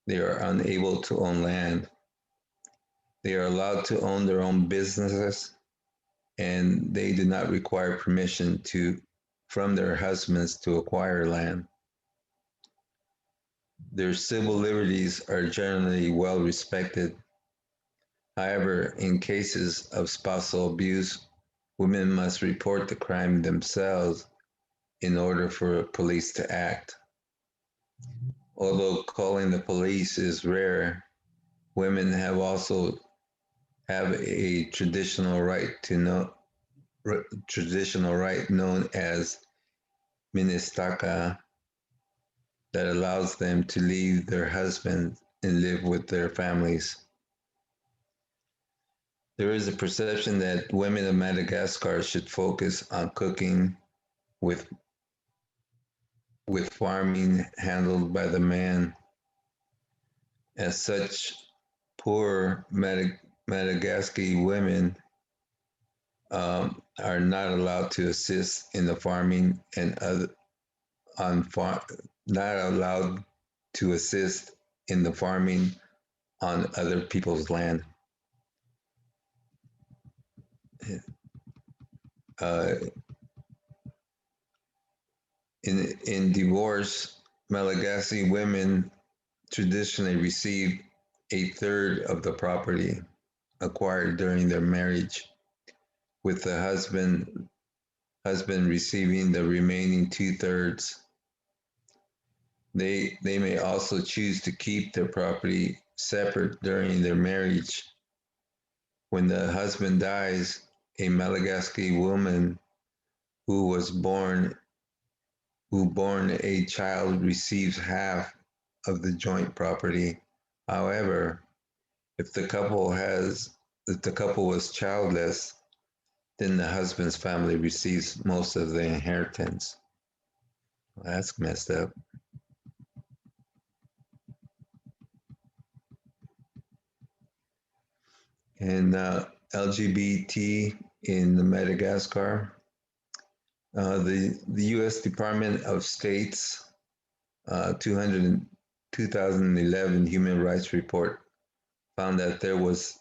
Speaker 5: they are unable to own land. They are allowed to own their own businesses, and they do not require permission from their husbands to acquire land. Their civil liberties are generally well respected. However, in cases of spousal abuse, women must report the crime themselves in order for police to act. Although calling the police is rare, women have a traditional right known as ministaka that allows them to leave their husbands and live with their families. There is a perception that women of Madagascar should focus on cooking with farming handled by the man. As such, poor Madagascar women are not allowed to assist in the farming and not allowed to assist in the farming on other people's land. Uh, in divorce, Malagasy women traditionally receive a third of the property acquired during their marriage, with the husband receiving the remaining 2/3. They may also choose to keep their property separate during their marriage. When the husband dies, a Malagasy woman who born a child receives half of the joint property. However, if the couple was childless, then the husband's family receives most of the inheritance. Well, that's messed up. And LGBT in Madagascar, the U.S. Department of State's 2011 Human Rights Report found that there was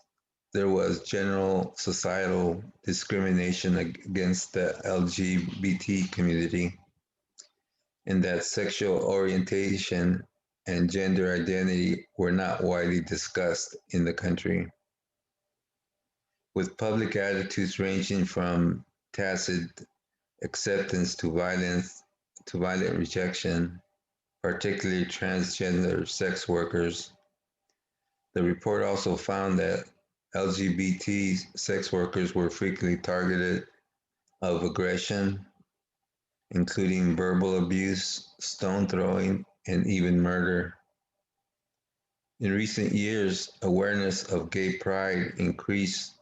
Speaker 5: general societal discrimination against the LGBT community, and that sexual orientation and gender identity were not widely discussed in the country. With public attitudes ranging from tacit acceptance to violent rejection, particularly transgender sex workers. The report also found that LGBT sex workers were frequently targeted of aggression, including verbal abuse, stone throwing, and even murder. In recent years, awareness of gay pride increased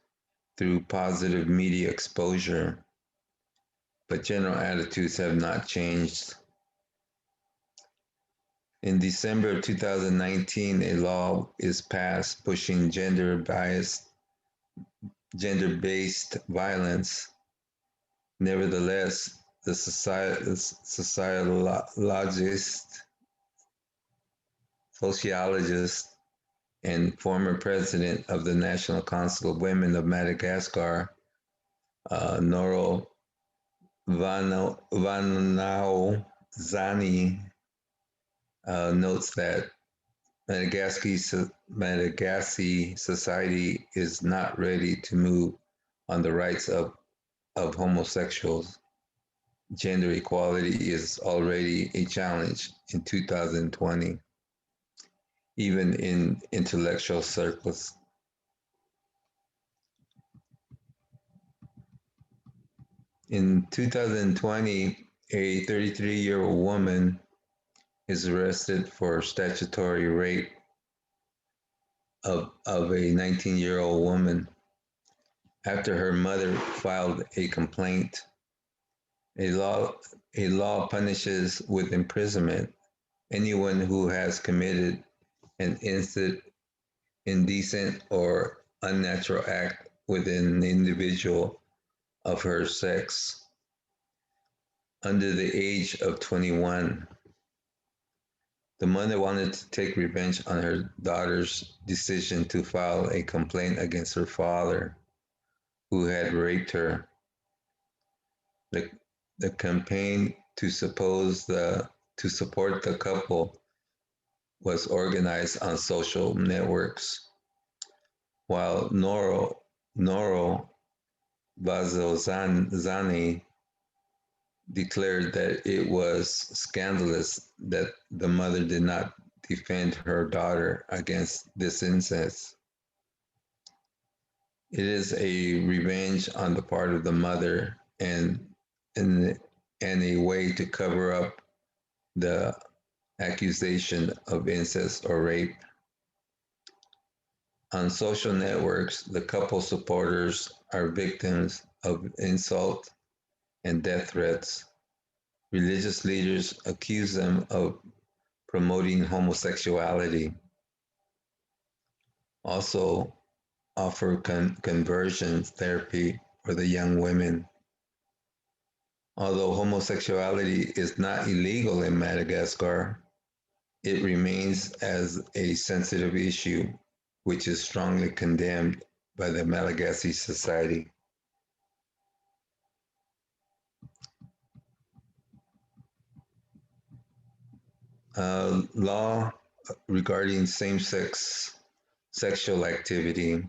Speaker 5: through positive media exposure, but general attitudes have not changed. In December of 2019, a law is passed pushing gender-based violence. Nevertheless, the sociologist, and former president of the National Council of Women of Madagascar, Noro Vanao Zani, notes that Madagascar society is not ready to move on the rights of homosexuals. Gender equality is already a challenge in 2020, even in intellectual circles. In 2020, a 33-year-old woman is arrested for statutory rape of a 19-year-old woman after her mother filed a complaint. A law punishes with imprisonment anyone who has committed an indecent or unnatural act with an individual of her sex under the age of 21. The mother wanted to take revenge on her daughter's decision to file a complaint against her father, who had raped her. The campaign to support the couple was organized on social networks, while Noro Bazozani declared that it was scandalous that the mother did not defend her daughter against this incest. It is a revenge on the part of the mother and a way to cover up the accusation of incest or rape. On social networks, the couple supporters are victims of insult and death threats. Religious leaders accuse them of promoting homosexuality. Also offer conversion therapy for the young women. Although homosexuality is not illegal in Madagascar, it remains as a sensitive issue, which is strongly condemned by the Malagasy society. Law regarding same-sex sexual activity.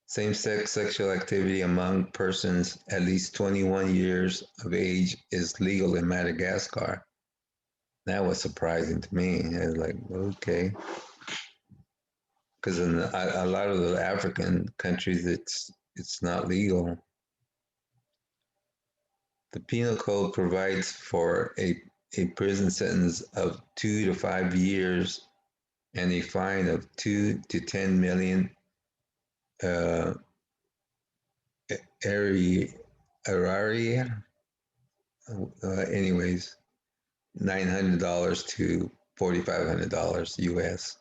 Speaker 5: Same-sex sexual activity among persons at least 21 years of age is legal in Madagascar. That was surprising to me. I was like, okay. Because in a lot of the African countries, it's not legal. The penal code provides for a prison sentence of 2 to 5 years and a fine of 2 to 10 million araria. Anyways, $900 to $4,500 US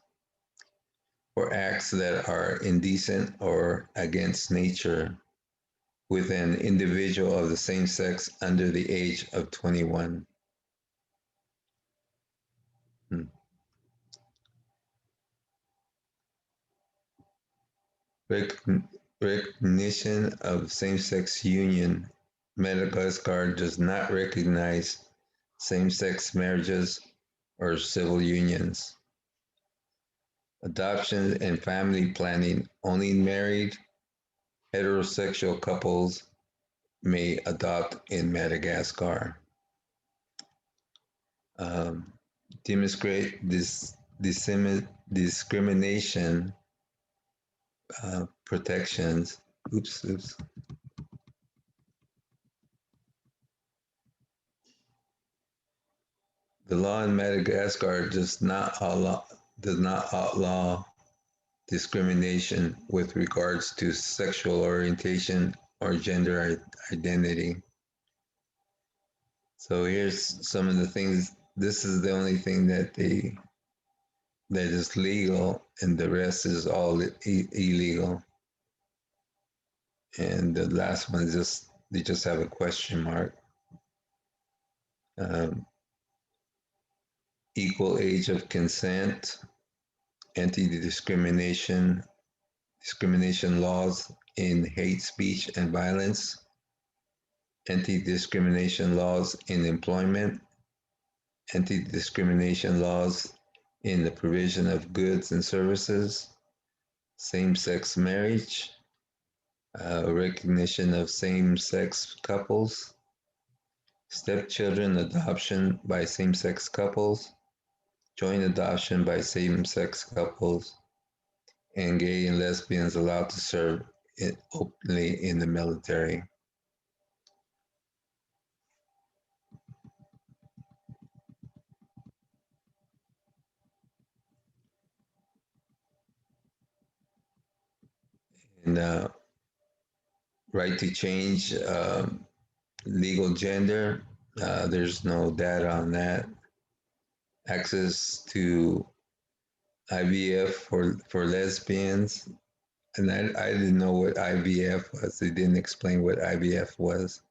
Speaker 5: for acts that are indecent or against nature with an individual of the same sex under the age of 21. Recognition of same-sex union. Madagascar does not recognize same-sex marriages or civil unions. Adoption and family planning. Only married heterosexual couples may adopt in Madagascar. Discrimination protections. Oops. The law in Madagascar does not outlaw discrimination with regards to sexual orientation or gender identity. So here's some of the things. This is the only thing that is legal, and the rest is all illegal. And the last one is they just have a question mark. Equal age of consent, anti-discrimination laws in hate speech and violence, anti-discrimination laws in employment, anti-discrimination laws in the provision of goods and services, same-sex marriage, recognition of same-sex couples, stepchildren adoption by same-sex couples, joint adoption by same-sex couples, and gay and lesbians allowed to serve openly in the military. And right to change legal gender, there's no data on that. Access to IVF for lesbians, and I didn't know what IVF was. They didn't explain what IVF was.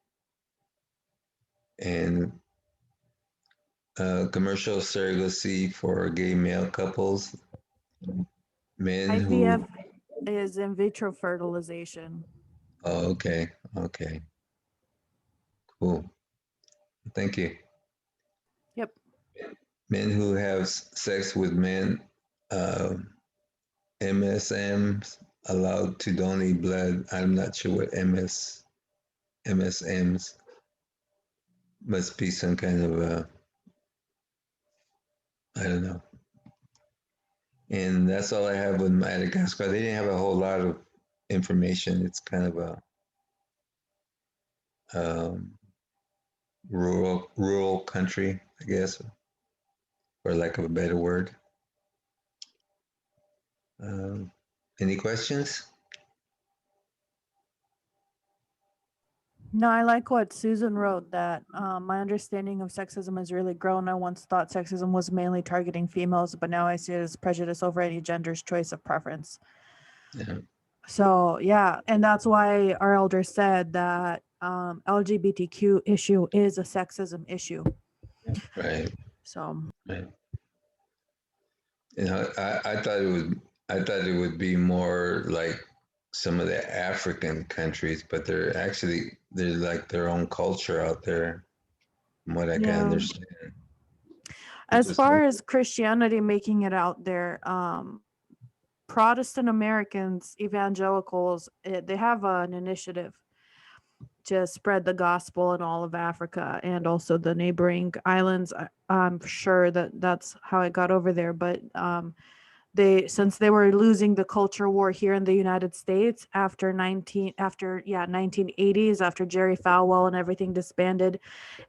Speaker 5: And commercial surrogacy for gay male couples, men
Speaker 2: IVF
Speaker 5: who.
Speaker 2: is in vitro fertilization.
Speaker 5: Oh, okay, cool. Thank you.
Speaker 2: Yep.
Speaker 5: men who have sex with men, MSMs allowed to donate blood. I'm not sure what MSMs must be some kind of I don't know. And that's all I have with Madagascar. They didn't have a whole lot of information. It's kind of a rural country, I guess, for lack of a better word. Any questions?
Speaker 2: No, I like what Susan wrote, that my understanding of sexism has really grown. I once thought sexism was mainly targeting females, but now I see it as prejudice over any gender's choice of preference.
Speaker 5: Yeah.
Speaker 2: So yeah, and that's why our elder said that LGBTQ issue is a sexism issue.
Speaker 5: Right.
Speaker 2: So
Speaker 5: Right. You know, I thought it would be more like some of the African countries, but they're like their own culture out there, from what I can
Speaker 2: yeah,
Speaker 5: understand.
Speaker 2: as far as Christianity making it out there, Protestant Americans, evangelicals, they have an initiative to spread the gospel in all of Africa and also the neighboring islands. I'm sure that that's how it got over there, but since they were losing the culture war here in the United States after 1980s, after Jerry Falwell and everything disbanded,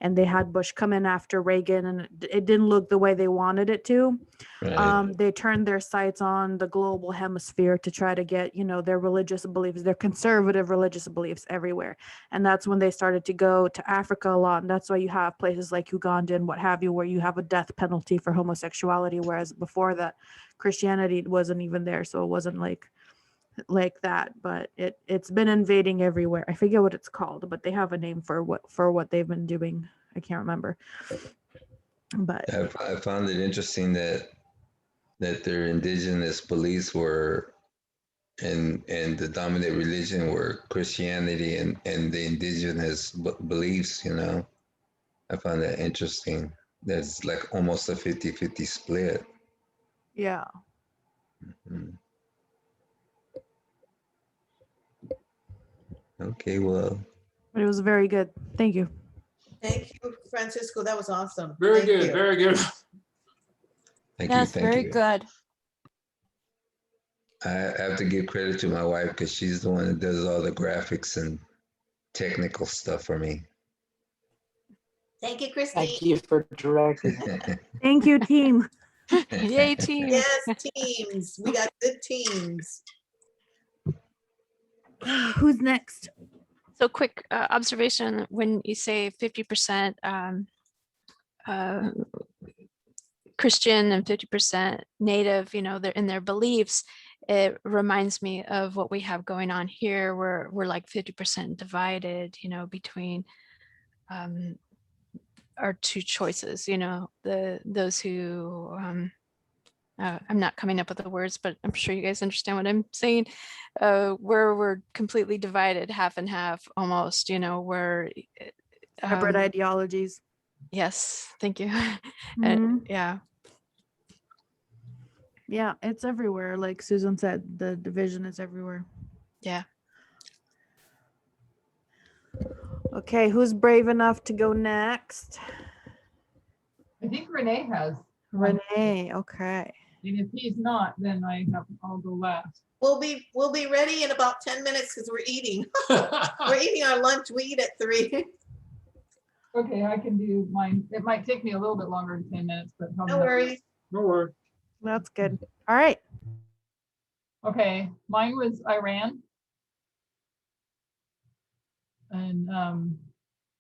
Speaker 2: and they had Bush come in after Reagan, and it didn't look the way they wanted it to.
Speaker 5: Right.
Speaker 2: They turned their sights on the global hemisphere to try to get, their religious beliefs, their conservative religious beliefs everywhere. And that's when they started to go to Africa a lot. And that's why you have places like Uganda and what have you, where you have a death penalty for homosexuality. Whereas before that, Christianity wasn't even there. So it wasn't like that, but it's been invading everywhere. I forget what it's called, but they have a name for what they've been doing. I can't remember. But
Speaker 5: I found it interesting that their indigenous beliefs were and the dominant religion were Christianity and the indigenous beliefs, I found that interesting. There's like almost a 50-50 split.
Speaker 2: yeah.
Speaker 5: Mm. Okay, well.
Speaker 2: But it was very good. Thank you.
Speaker 7: Thank you, Francisco. That was awesome.
Speaker 6: Very
Speaker 7: Thank
Speaker 6: good,
Speaker 7: you.
Speaker 6: very good.
Speaker 5: Thank
Speaker 8: Yes,
Speaker 5: you.
Speaker 8: very good.
Speaker 5: I have to give credit to my wife because she's the one that does all the graphics and technical stuff for me.
Speaker 7: Thank you, Christine.
Speaker 1: Thank you for directing.
Speaker 2: Thank you, team.
Speaker 4: Yay, team.
Speaker 7: Yes, teams. We got good teams.
Speaker 2: Who's next?
Speaker 4: So quick observation, when you say 50% Christian and 50% Native, they're in their beliefs, it reminds me of what we have going on here, where we're like 50% divided, between our two choices, those who, I'm not coming up with the words, but I'm sure you guys understand what I'm saying, where we're completely divided, half and half almost, where
Speaker 2: Separate ideologies.
Speaker 4: yes, thank you.
Speaker 2: Mhm.
Speaker 4: And yeah.
Speaker 2: Yeah, it's everywhere. Like Susan said, the division is everywhere.
Speaker 4: Yeah.
Speaker 2: Okay, who's brave enough to go next?
Speaker 3: I think Renee has.
Speaker 2: Renee, okay.
Speaker 3: And if he's not, then I'll go last.
Speaker 7: We'll be ready in about 10 minutes because we're eating. We're eating our lunch. We eat at 3.
Speaker 3: Okay, I can do mine. It might take me a little bit longer than 10 minutes, but probably
Speaker 7: No
Speaker 3: not.
Speaker 7: worries.
Speaker 6: No worries.
Speaker 2: That's good. All right.
Speaker 3: Okay, mine was Iran. And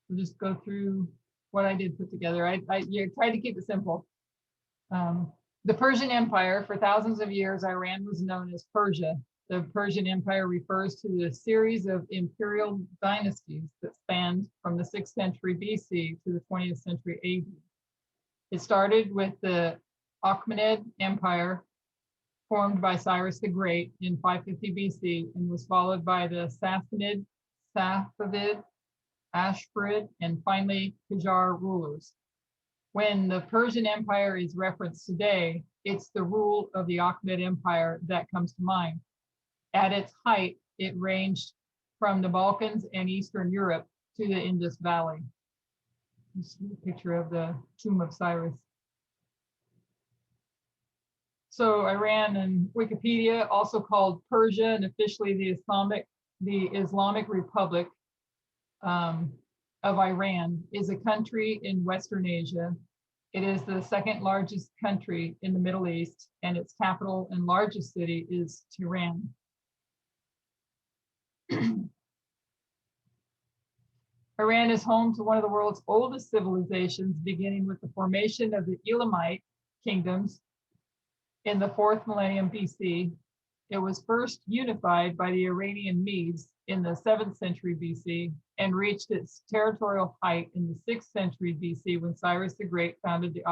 Speaker 3: we'll just go through what I did put together. I tried to keep it simple. The Persian Empire, for thousands of years, Iran was known as Persia. The Persian Empire refers to the series of imperial dynasties that spanned from the 6th century BC to the 20th century AD. It started with the Achaemenid Empire, formed by Cyrus the Great in 550 BC, and was followed by the Safavid, Ashfurid, and finally Qajar rulers. When the Persian Empire is referenced today, it's the rule of the Achaemenid Empire that comes to mind. At its height, it ranged from the Balkans and Eastern Europe to the Indus Valley. This is a picture of the tomb of Cyrus. So Iran and Wikipedia, also called Persia and officially the Islamic Republic of Iran, is a country in Western Asia. It is the second largest country in the Middle East, and its capital and largest city is Tehran. Iran is home to one of the world's oldest civilizations, beginning with the formation of the Elamite kingdoms in the 4th millennium BC. It was first unified by the Iranian Medes in the 7th century BC and reached its territorial height in the 6th century BC when Cyrus the Great founded the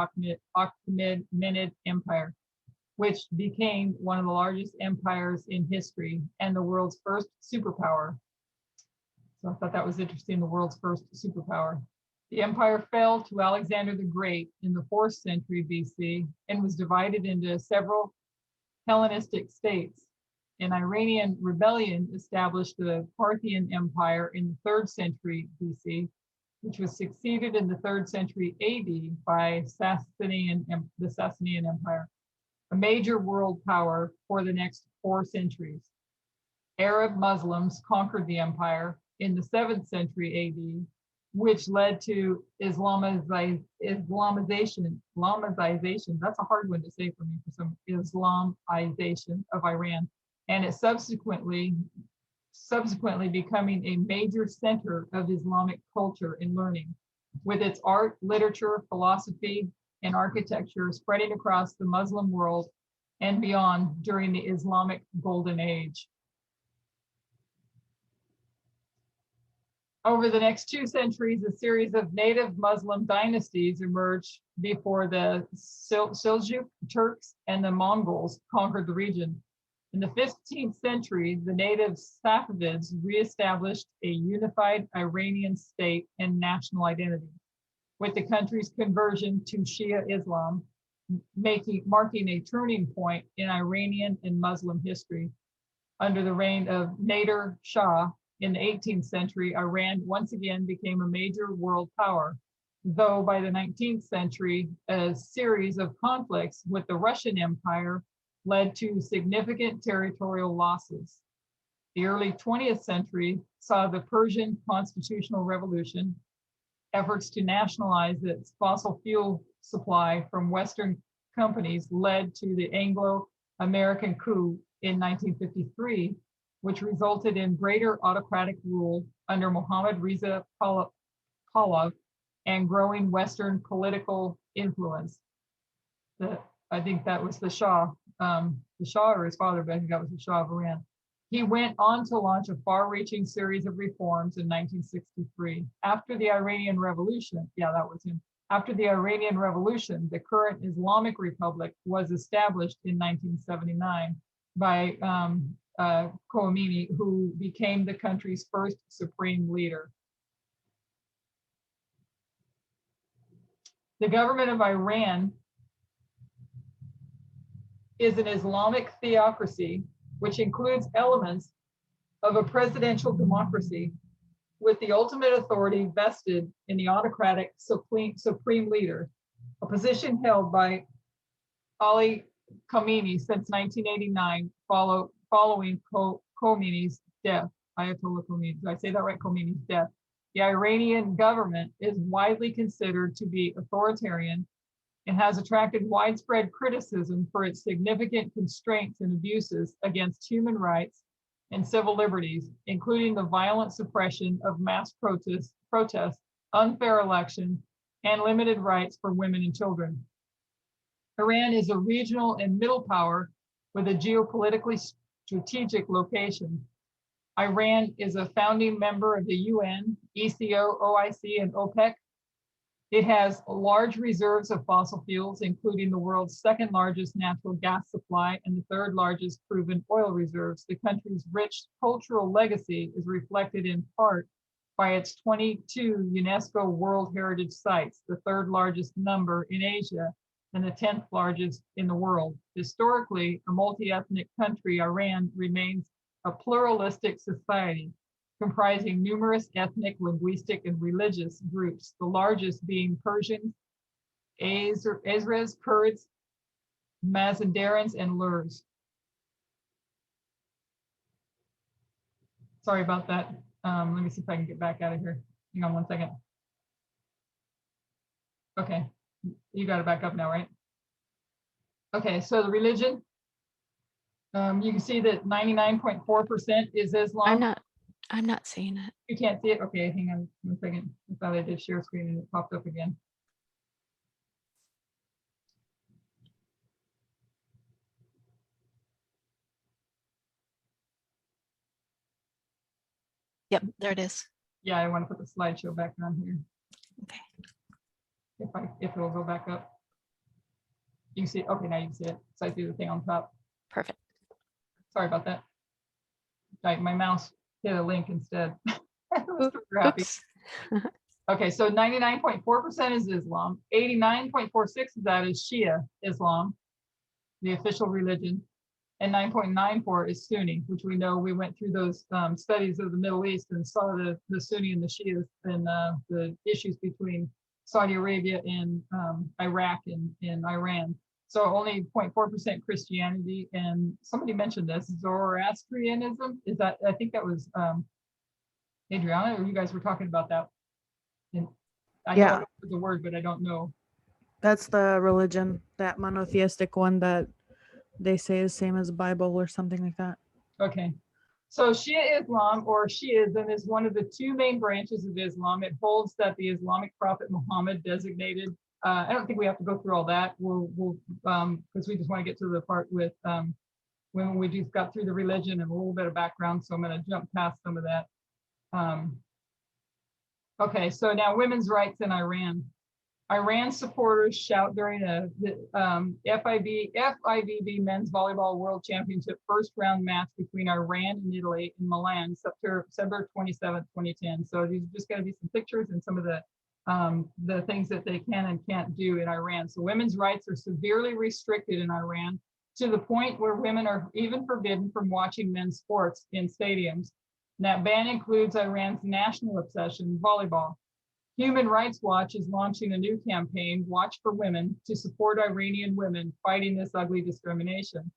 Speaker 3: Achaemenid Empire, which became one of the largest empires in history and the world's first superpower. So I thought that was interesting, the world's first superpower. The empire fell to Alexander the Great in the 4th century BC and was divided into several Hellenistic states. An Iranian rebellion established the Parthian Empire in the 3rd century BC, which was succeeded in the 3rd century AD by the Sasanian Empire, a major world power for the next 4 centuries. Arab Muslims conquered the empire in the 7th century AD, which led to Islamization. That's a hard one to say for me, for some Islamization of Iran, and it subsequently becoming a major center of Islamic culture and learning, with its art, literature, philosophy, and architecture spreading across the Muslim world and beyond during the Islamic Golden Age. Over the next 2 centuries, a series of native Muslim dynasties emerged before the Seljuk Turks and the Mongols conquered the region. In the 15th century, the native Safavids reestablished a unified Iranian state and national identity, with the country's conversion to Shia Islam marking a turning point in Iranian and Muslim history. Under the reign of Nader Shah, in the 18th century, Iran once again became a major world power, though by the 19th century, a series of conflicts with the Russian Empire led to significant territorial losses. The early 20th century saw the Persian Constitutional Revolution, efforts to nationalize its fossil fuel supply from Western companies led to the Anglo-American coup in 1953, which resulted in greater autocratic rule under Mohammad Reza Pahlavi and growing Western political influence. I think that was the Shah or his father, but I think that was the Shah of Iran. He went on to launch a far-reaching series of reforms in 1963. After the Iranian Revolution, that was him. After the Iranian Revolution, the current Islamic Republic was established in 1979 by Khomeini, who became the country's first supreme leader. The government of Iran is an Islamic theocracy, which includes elements of a presidential democracy, with the ultimate authority vested in the autocratic supreme leader, a position held by Ali Khamenei since 1989, following Khomeini's death. Ayatollah Khomeini, did I say that right? Khomeini's death. The Iranian government is widely considered to be authoritarian and has attracted widespread criticism for its significant constraints and abuses against human rights and civil liberties, including the violent suppression of mass protests, unfair elections, and limited rights for women and children. Iran is a regional and middle power with a geopolitically strategic location. Iran is a founding member of the UN, ECO, OIC, and OPEC. It has large reserves of fossil fuels, including the world's second largest natural gas supply and the third largest proven oil reserves. The country's rich cultural legacy is reflected in part by its 22 UNESCO World Heritage Sites, the third largest number in Asia and the 10th largest in the world. Historically, a multi-ethnic country, Iran remains a pluralistic society comprising numerous ethnic, linguistic, and religious groups, the largest being Persians, Azerbaijans, Kurds, Mazandarans, and Lurs. Sorry about that. Let me see if I can get back out of here. Hang on 1 second. Okay, you got it back up now, right? Okay, so the religion, you can see that 99.4% is Islam.
Speaker 4: I'm not seeing it.
Speaker 3: You can't see it? Okay, hang on 1 second. I thought I did share screen and it popped up again.
Speaker 4: Yep, there it is.
Speaker 3: Yeah, I want to put the slideshow back on here.
Speaker 4: Okay.
Speaker 3: If it'll go back up. You can see, okay, now you can see it. So I see the thing on top.
Speaker 4: Perfect.
Speaker 3: Sorry about that. Right, my mouse hit a link instead. I was super happy.
Speaker 4: Oops.
Speaker 3: Okay, so 99.4% is Islam. 89.46 of that is Shia Islam, the official religion. And 9.94 is Sunni, which we know we went through those studies of the Middle East and saw the Sunni and the Shias and the issues between Saudi Arabia and Iraq and Iran. So only 0.4% Christianity. And somebody mentioned this, Zoroastrianism. Is that, I think that was Adriana, or you guys were talking about that. And I
Speaker 2: Yeah.
Speaker 3: know the word, but I don't know.
Speaker 2: That's the religion, that monotheistic one that they say is same as the Bible or something like that.
Speaker 3: Okay. So Shia Islam, or Shiism, is one of the two main branches of Islam. It holds that the Islamic prophet Muhammad designated, I don't think we have to go through all that. We'll because we just want to get to the part with when we just got through the religion and a little bit of background. So I'm going to jump past some of that. Okay, so now women's rights in Iran. Iran supporters shout during the FIVB Men's Volleyball World Championship first round match between Iran and Italy in Milan, September 27, 2010. So these are just going to be some pictures and some of the things that they can and can't do in Iran. So women's rights are severely restricted in Iran to the point where women are even forbidden from watching men's sports in stadiums. And that ban includes Iran's national obsession, volleyball. Human Rights Watch is launching a new campaign, Watch for Women, to support Iranian women fighting this ugly discrimination.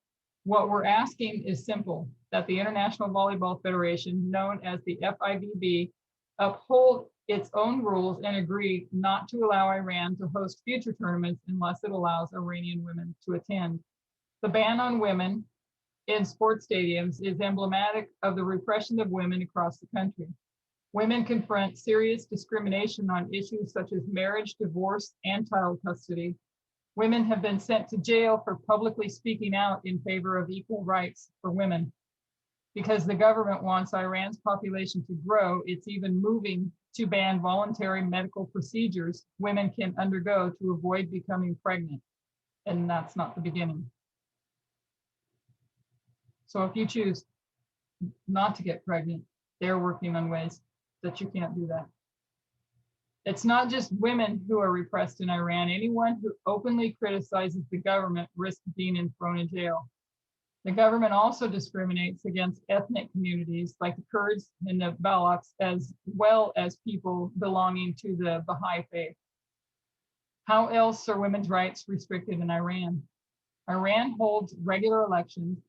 Speaker 3: What we're asking is simple, that the International Volleyball Federation, known as the FIVB, uphold its own rules and agree not to allow Iran to host future tournaments unless it allows Iranian women to attend. The ban on women in sports stadiums is emblematic of the repression of women across the country. Women confront serious discrimination on issues such as marriage, divorce, and child custody. Women have been sent to jail for publicly speaking out in favor of equal rights for women. Because the government wants Iran's population to grow, it's even moving to ban voluntary medical procedures women can undergo to avoid becoming pregnant. And that's not the beginning. So if you choose not to get pregnant, they're working on ways that you can't do that. It's not just women who are repressed in Iran. Anyone who openly criticizes the government risks being thrown in jail. The government also discriminates against ethnic communities like the Kurds and the Balochs, as well as people belonging to the Baha'i faith. How else are women's rights restricted in Iran? Iran holds regular elections,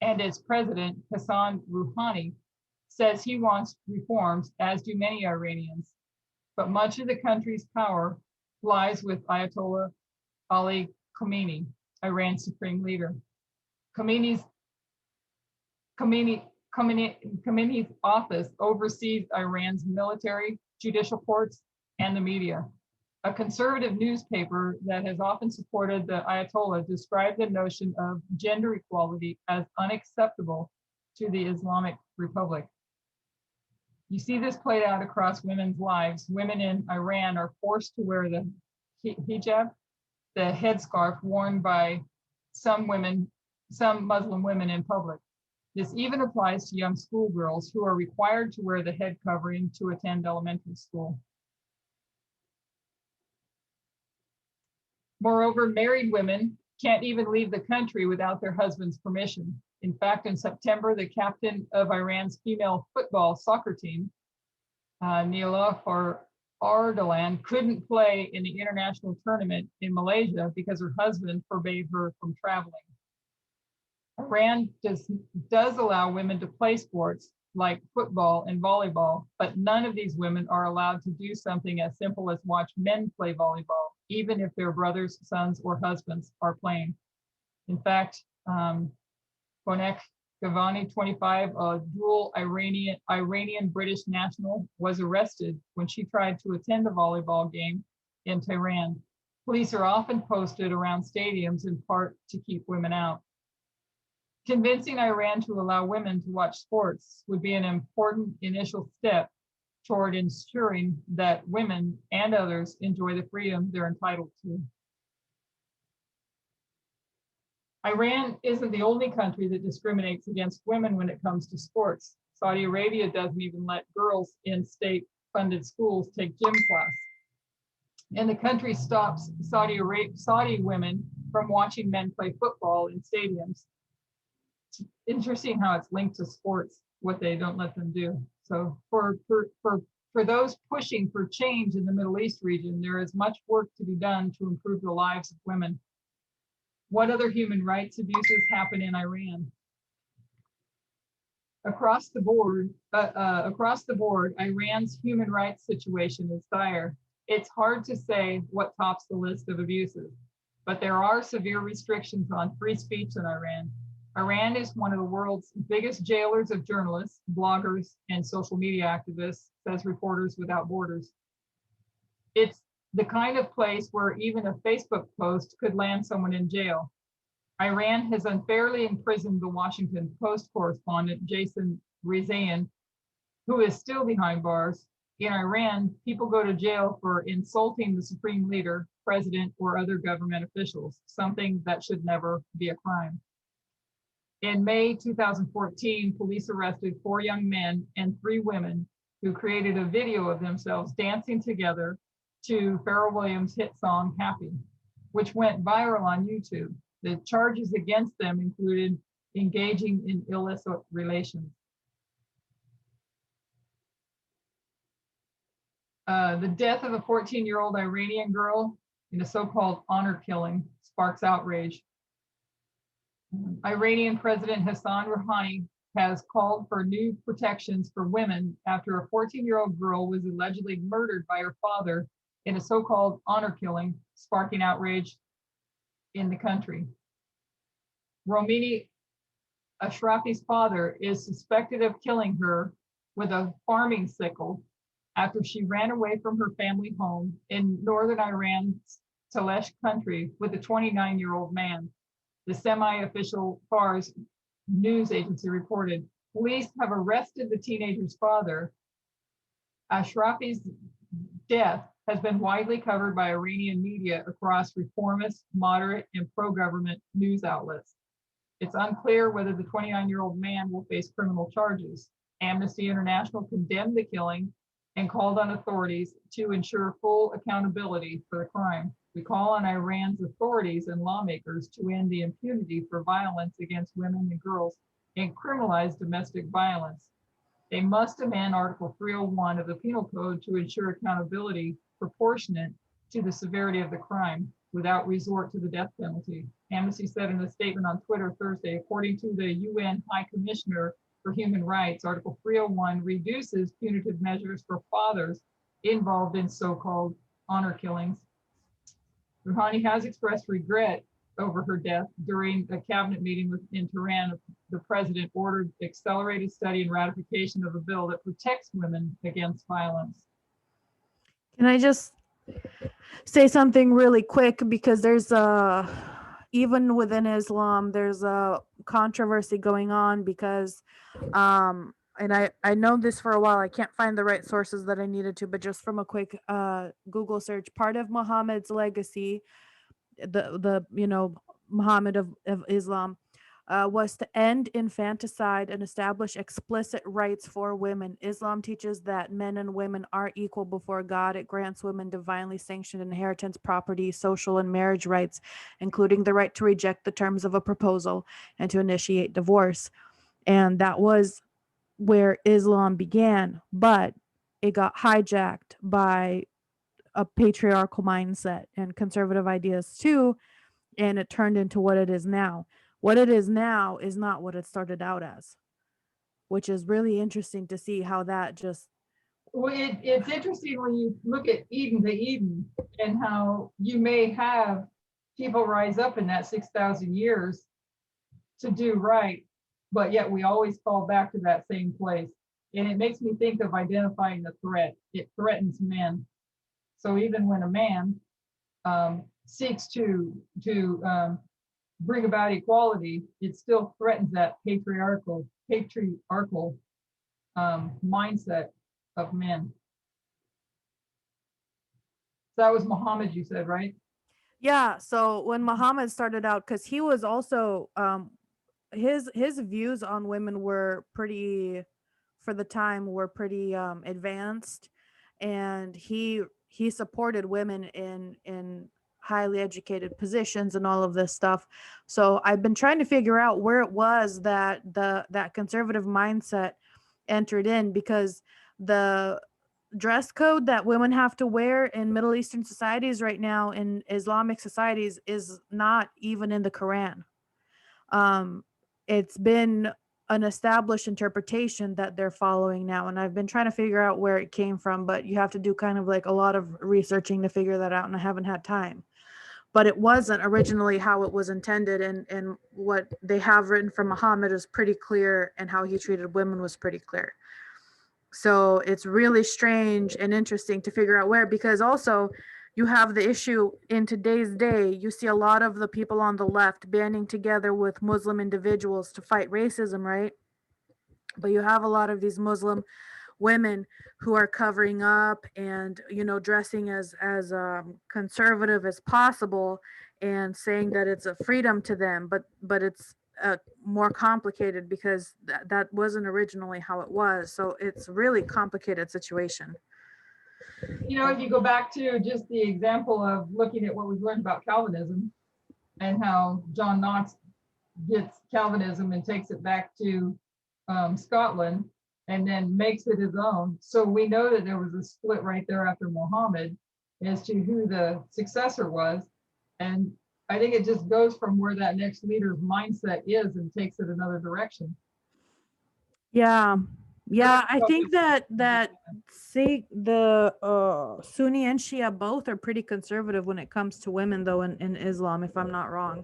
Speaker 3: and its president, Hassan Rouhani, says he wants reforms, as do many Iranians. But much of the country's power lies with Ayatollah Ali Khamenei, Iran's supreme leader. Khamenei's office oversees Iran's military, judicial courts, and the media. A conservative newspaper that has often supported the Ayatollah described the notion of gender equality as unacceptable to the Islamic Republic. You see this played out across women's lives. Women in Iran are forced to wear the hijab, the headscarf worn by some Muslim women in public. This even applies to young schoolgirls who are required to wear the head covering to attend elementary school. Moreover, married women can't even leave the country without their husband's permission. In fact, in September, the captain of Iran's female football soccer team, Nila Ardalan, couldn't play in the international tournament in Malaysia because her husband forbade her from traveling. Iran does allow women to play sports like football and volleyball, but none of these women are allowed to do something as simple as watch men play volleyball, even if their brothers, sons, or husbands are playing. In fact, Konek Gavani, 25, a dual Iranian-British national, was arrested when she tried to attend a volleyball game in Tehran. Police are often posted around stadiums in part to keep women out. Convincing Iran to allow women to watch sports would be an important initial step toward ensuring that women and others enjoy the freedom they're entitled to. Iran isn't the only country that discriminates against women when it comes to sports. Saudi Arabia doesn't even let girls in state-funded schools take gym class. And the country stops Saudi women from watching men play football in stadiums. It's interesting how it's linked to sports, what they don't let them do. So for those pushing for change in the Middle East region, there is much work to be done to improve the lives of women. What other human rights abuses happen in Iran? Across the board, Iran's human rights situation is dire. It's hard to say what tops the list of abuses, but there are severe restrictions on free speech in Iran. Iran is one of the world's biggest jailers of journalists, bloggers, and social media activists, says Reporters Without Borders. It's the kind of place where even a Facebook post could land someone in jail. Iran has unfairly imprisoned the Washington Post correspondent, Jason Rezaian, who is still behind bars. In Iran, people go to jail for insulting the supreme leader, president, or other government officials, something that should never be a crime. In May 2014, police arrested 4 young men and 3 women who created a video of themselves dancing together to Pharrell Williams' hit song, Happy, which went viral on YouTube. The charges against them included engaging in illicit relations. The death of a 14-year-old Iranian girl in a so-called honor killing sparks outrage. Iranian President Hassan Rouhani has called for new protections for women after a 14-year-old girl was allegedly murdered by her father in a so-called honor killing, sparking outrage in the country. Romini Ashrafi's father is suspected of killing her with a farming sickle after she ran away from her family home in northern Iran's Talesh country with a 29-year-old man. The semi-official Fars news agency reported. Police have arrested the teenager's father. Ashrafi's death has been widely covered by Iranian media across reformist, moderate, and pro-government news outlets. It's unclear whether the 29-year-old man will face criminal charges. Amnesty International condemned the killing and called on authorities to ensure full accountability for the crime. We call on Iran's authorities and lawmakers to end the impunity for violence against women and girls and criminalize domestic violence. They must amend Article 301 of the Penal Code to ensure accountability proportionate to the severity of the crime without resort to the death penalty. Amnesty said in a statement on Twitter Thursday, according to the UN High Commissioner for Human Rights, Article 301 reduces punitive measures for fathers involved in so-called honor killings. Rouhani has expressed regret over her death during a cabinet meeting in Tehran. The president ordered accelerated study and ratification of a bill that protects women against violence.
Speaker 2: Can I just say something really quick, because there's even within Islam there's a controversy going on because and I know this for a while. I can't find the right sources that I needed to, but just from a quick Google search, part of Muhammad's legacy, the Muhammad of Islam, was to end infanticide and establish explicit rights for women. Islam teaches that men and women are equal before God. It grants women divinely sanctioned inheritance, property, social, and marriage rights, including the right to reject the terms of a proposal and to initiate divorce. And that was where Islam began, but it got hijacked by a patriarchal mindset and conservative ideas too, and it turned into what it is now. What it is now is not what it started out as, which is really interesting to see how that just.
Speaker 3: Well, it's interesting when you look at Eden to Eden and how you may have people rise up in that 6,000 years to do right, but yet we always fall back to that same place. And it makes me think of identifying the threat. It threatens men. So even when a man seeks to bring about equality, it still threatens that patriarchal mindset of men. That was Muhammad, you said, right?
Speaker 2: Yeah. So when Muhammad started out, because he was also his views on women were pretty, for the time, were pretty advanced, and he supported women in highly educated positions and all of this stuff. So I've been trying to figure out where it was that that conservative mindset entered in, because the dress code that women have to wear in Middle Eastern societies right now, in Islamic societies, is not even in the Quran. It's been an established interpretation that they're following now, and I've been trying to figure out where it came from, but you have to do kind of like a lot of researching to figure that out, and I haven't had time. But it wasn't originally how it was intended, and what they have written from Muhammad is pretty clear, and how he treated women was pretty clear. So it's really strange and interesting to figure out where, because also you have the issue in today's day. You see a lot of the people on the left banding together with Muslim individuals to fight racism, right? But you have a lot of these Muslim women who are covering up and, you know, dressing as conservative as possible, and saying that it's a freedom to them, but it's more complicated, because that wasn't originally how it was. So it's a really complicated situation.
Speaker 3: You know, if you go back to just the example of looking at what we've learned about Calvinism and how John Knox gets Calvinism and takes it back to Scotland and then makes it his own. So we know that there was a split right there after Muhammad as to who the successor was. And I think it just goes from where that next leader's mindset is and takes it another direction.
Speaker 2: Yeah. I think that say the Sunni and Shia both are pretty conservative when it comes to women, though, in Islam, if I'm not wrong.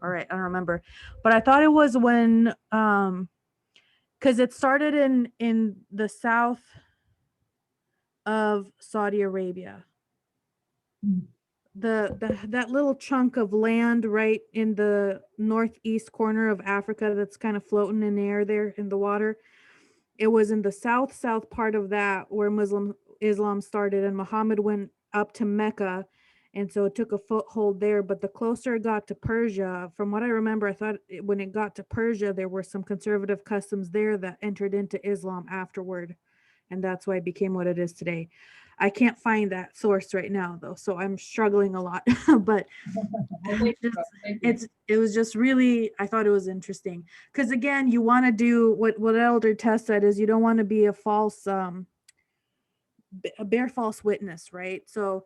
Speaker 2: All right, I don't remember, but I thought it was when because it started in the south of Saudi Arabia. That little chunk of land right in the northeast corner of Africa that's kind of floating in the air there in the water. It was in the south part of that where Islam started, and Muhammad went up to Mecca, and so it took a foothold there. But the closer it got to Persia, from what I remember, I thought when it got to Persia, there were some conservative customs there that entered into Islam afterward, and that's why it became what it is today. I can't find that source right now, though, so I'm struggling a lot. But it was just really, I thought it was interesting, because again, you want to do what Elder Tess said, is you don't want to be a bear false witness, right? So,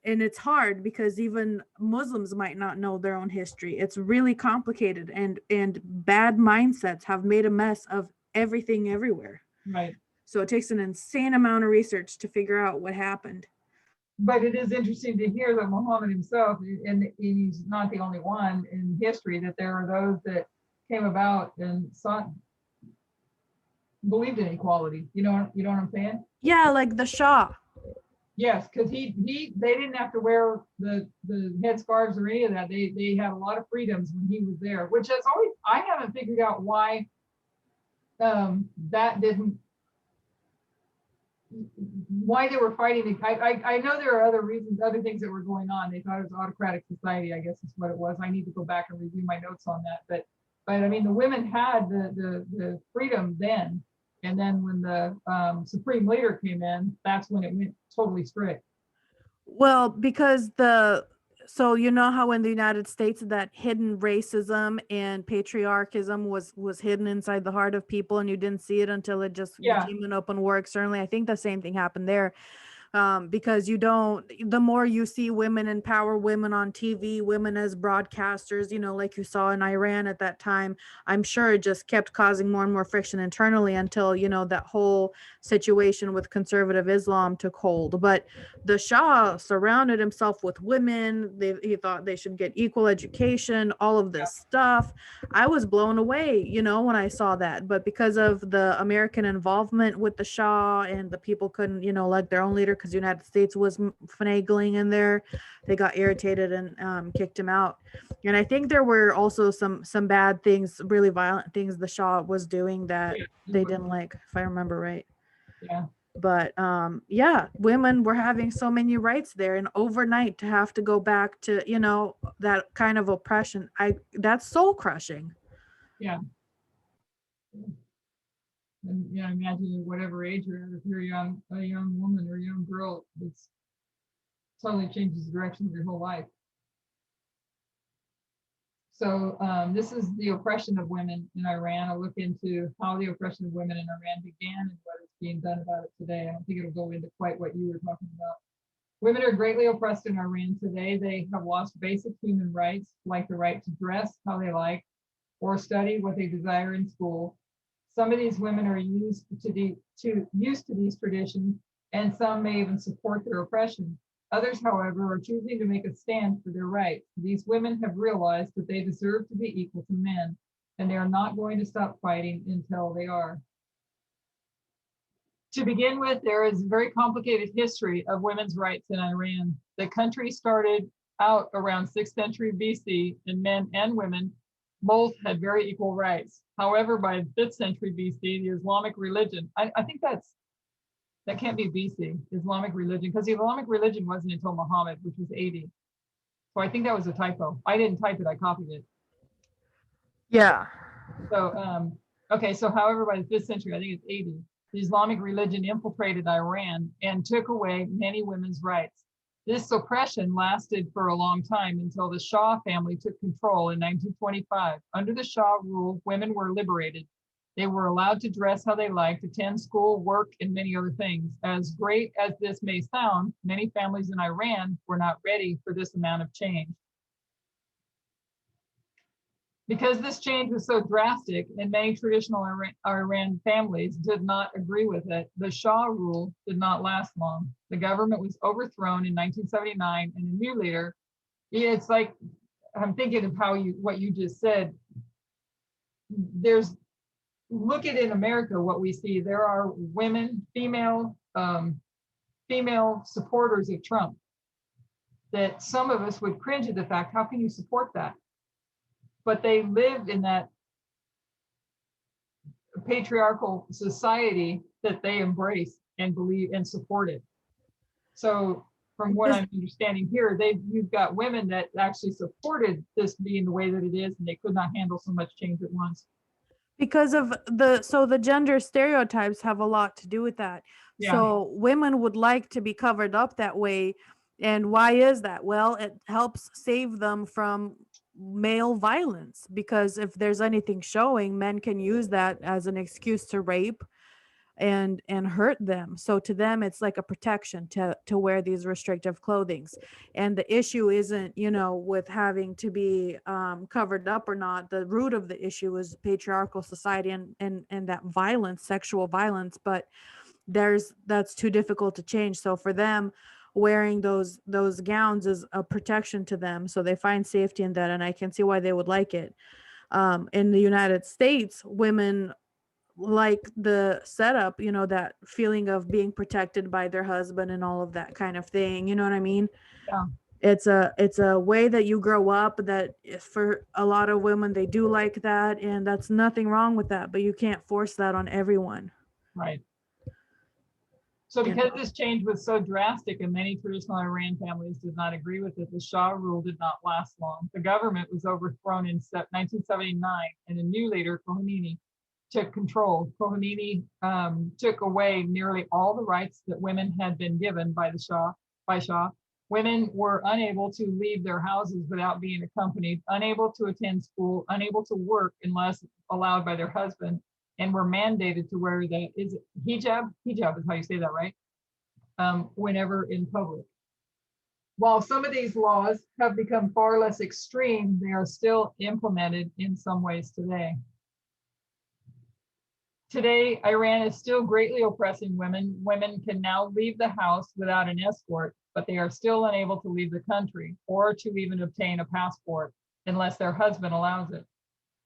Speaker 2: and it's hard because even Muslims might not know their own history. It's really complicated, and bad mindsets have made a mess of everything everywhere.
Speaker 3: Right.
Speaker 2: So it takes an insane amount of research to figure out what happened.
Speaker 3: But it is interesting to hear that Muhammad himself, and he's not the only one in history, that there are those that came about and believed in equality. You know what I'm saying?
Speaker 2: Yeah, like the Shah.
Speaker 3: Yes, because they didn't have to wear the headscarves or any of that. They had a lot of freedoms when he was there, which has always, I haven't figured out why that didn't, why they were fighting. I know there are other reasons, other things that were going on. They thought it was autocratic society, I guess is what it was. I need to go back and review my notes on that. But I mean, the women had the freedom then. And then when the supreme leader came in, that's when it went totally strict.
Speaker 2: Well, because so you know how in the United States that hidden racism and patriarchism was hidden inside the heart of people, and you didn't see it until it just
Speaker 3: Yeah.
Speaker 2: became an open war externally. I think the same thing happened there. Because the more you see women empower women on TV, women as broadcasters, like you saw in Iran at that time, I'm sure it just kept causing more and more friction internally until, that whole situation with conservative Islam took hold. But the Shah surrounded himself with women. He thought they should get equal education, all of this stuff. I was blown away, when I saw that. But because of the American involvement with the Shah and the people couldn't, elect their own leader because the United States was finagling in there, they got irritated and kicked him out. And I think there were also some bad things, really violent things the Shah was doing that they didn't like, if I remember right.
Speaker 3: Yeah.
Speaker 2: But women were having so many rights there, and overnight to have to go back to, that kind of oppression, that's soul crushing.
Speaker 3: Yeah. And yeah, imagine at whatever age you're at, if you're a young woman or a young girl, it's totally changes the direction of your whole life. So this is the oppression of women in Iran. I'll look into how the oppression of women in Iran began and what is being done about it today. I don't think it'll go into quite what you were talking about. Women are greatly oppressed in Iran today. They have lost basic human rights, like the right to dress how they like or study what they desire in school. Some of these women are used to these traditions, and some may even support their oppression. Others, however, are choosing to make a stand for their rights. These women have realized that they deserve to be equal to men, and they are not going to stop fighting until they are. To begin with, there is a very complicated history of women's rights in Iran. The country started out around 6th century BC, and men and women both had very equal rights. However, by 5th century BC, the Islamic religion, I think that can't be BC, Islamic religion, because the Islamic religion wasn't until Muhammad, which was 80. So I think that was a typo. I didn't type it, I copied it.
Speaker 2: Yeah.
Speaker 3: So, okay, so however, by the 5th century, I think it's 80, the Islamic religion infiltrated Iran and took away many women's rights. This oppression lasted for a long time until the Shah family took control in 1925. Under the Shah rule, women were liberated. They were allowed to dress how they liked, attend school, work, and many other things. As great as this may sound, many families in Iran were not ready for this amount of change. Because this change was so drastic and many traditional Iran families did not agree with it, the Shah rule did not last long. The government was overthrown in 1979 and a new leader, it's like, I'm thinking of what you just said. Look at in America what we see. There are women, female supporters of Trump that some of us would cringe at the fact, how can you support that? But they live in that patriarchal society that they embrace and believe and support it. So from what I'm understanding here, you've got women that actually supported this being the way that it is, and they could not handle so much change at once.
Speaker 2: Because of the gender stereotypes have a lot to do with that.
Speaker 3: Yeah.
Speaker 2: So women would like to be covered up that way. And why is that? Well, it helps save them from male violence, because if there's anything showing, men can use that as an excuse to rape and hurt them. So to them, it's like a protection to wear these restrictive clothings. And the issue isn't, with having to be covered up or not. The root of the issue is patriarchal society and that violence, sexual violence. But that's too difficult to change. So for them, wearing those gowns is a protection to them. So they find safety in that, and I can see why they would like it. In the United States, women like the setup, that feeling of being protected by their husband and all of that kind of thing. You know what I mean?
Speaker 3: Yeah.
Speaker 2: It's a way that you grow up, that for a lot of women, they do like that, and that's nothing wrong with that, but you can't force that on everyone.
Speaker 3: Right. So
Speaker 2: Yeah.
Speaker 3: because this change was so drastic and many traditional Iran families did not agree with it, the Shah rule did not last long. The government was overthrown in 1979 and a new leader, Khomeini, took control. Khomeini took away nearly all the rights that women had been given by Shah. Women were unable to leave their houses without being accompanied, unable to attend school, unable to work unless allowed by their husband, and were mandated to wear the hijab. Hijab is how you say that, right? Whenever in public. While some of these laws have become far less extreme, they are still implemented in some ways today. Today, Iran is still greatly oppressing women. Women can now leave the house without an escort, but they are still unable to leave the country or to even obtain a passport unless their husband allows it.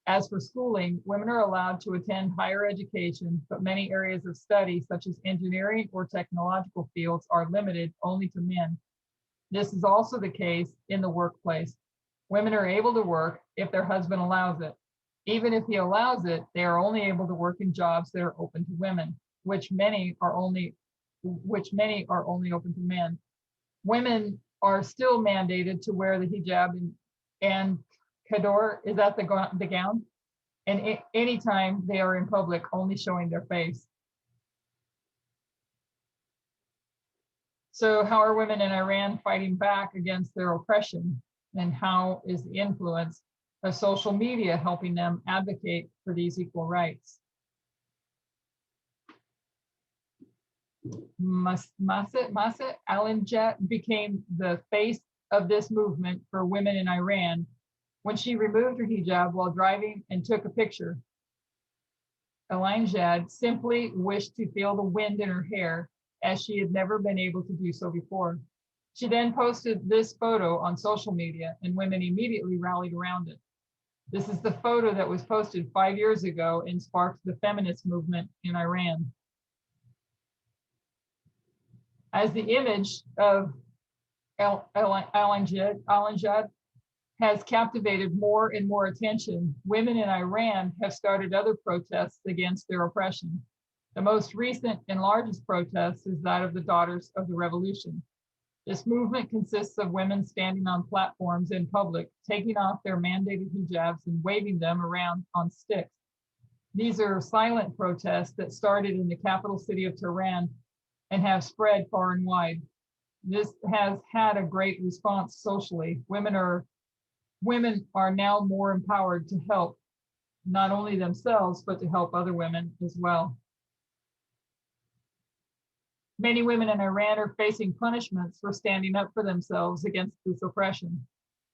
Speaker 3: As for schooling, women are allowed to attend higher education, but many areas of study, such as engineering or technological fields, are limited only to men. This is also the case in the workplace. Women are able to work if their husband allows it. Even if he allows it, they are only able to work in jobs that are open to women, which many are only open to men. Women are still mandated to wear the hijab and khador, is that the gown? And anytime they are in public, only showing their face. So how are women in Iran fighting back against their oppression? And how is the influence of social media helping them advocate for these equal rights? Masa Alanjet became the face of this movement for women in Iran when she removed her hijab while driving and took a picture. Alanjad simply wished to feel the wind in her hair as she had never been able to do so before. She then posted this photo on social media and women immediately rallied around it. This is the photo that was posted 5 years ago and sparked the feminist movement in Iran. As the image of Alanjad has captivated more and more attention, women in Iran have started other protests against their oppression. The most recent and largest protest is that of the Daughters of the Revolution. This movement consists of women standing on platforms in public, taking off their mandated hijabs and waving them around on sticks. These are silent protests that started in the capital city of Tehran and have spread far and wide. This has had a great response socially. Women are now more empowered to help not only themselves, but to help other women as well. Many women in Iran are facing punishments for standing up for themselves against this oppression.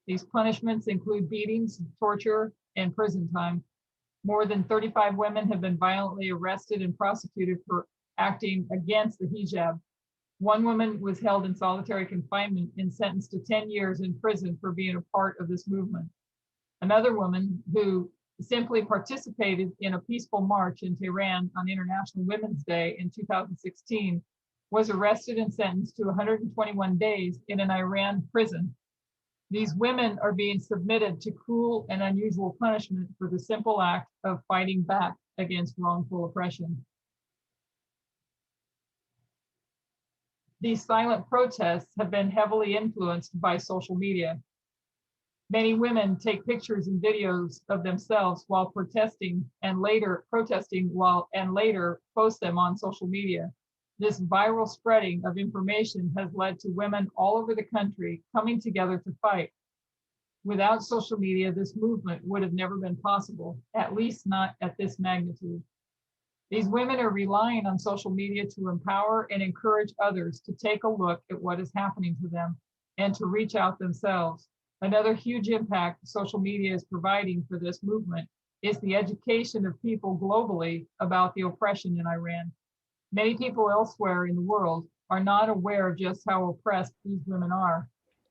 Speaker 3: These punishments include beatings, torture, and prison time. More than 35 women have been violently arrested and prosecuted for acting against the hijab. One woman was held in solitary confinement and sentenced to 10 years in prison for being a part of this movement. Another woman who simply participated in a peaceful march in Tehran on International Women's Day in 2016 was arrested and sentenced to 121 days in an Iran prison. These women are being submitted to cruel and unusual punishment for the simple act of fighting back against wrongful oppression. These silent protests have been heavily influenced by social media. Many women take pictures and videos of themselves while protesting and later post them on social media. This viral spreading of information has led to women all over the country coming together to fight. Without social media, this movement would have never been possible, at least not at this magnitude. These women are relying on social media to empower and encourage others to take a look at what is happening to them and to reach out themselves. Another huge impact social media is providing for this movement is the education of people globally about the oppression in Iran. Many people elsewhere in the world are not aware of just how oppressed these women are,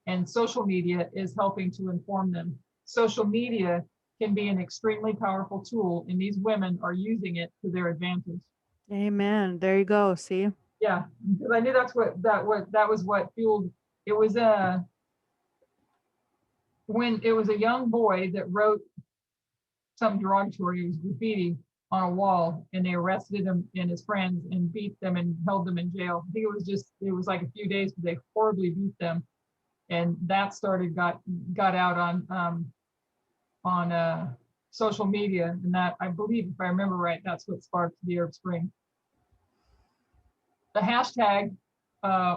Speaker 3: and social media is helping to inform them. Social media can be an extremely powerful tool, and these women are using it to their advantage.
Speaker 2: Amen. There you go. See?
Speaker 3: Yeah, because I knew that was what fueled. It was when it was a young boy that wrote some derogatory, it was graffiti, on a wall, and they arrested him and his friends and beat them and held them in jail. I think it was like a few days, but they horribly beat them. And that got out on social media, and that, I believe, if I remember right, that's what sparked the Arab Spring. The hashtag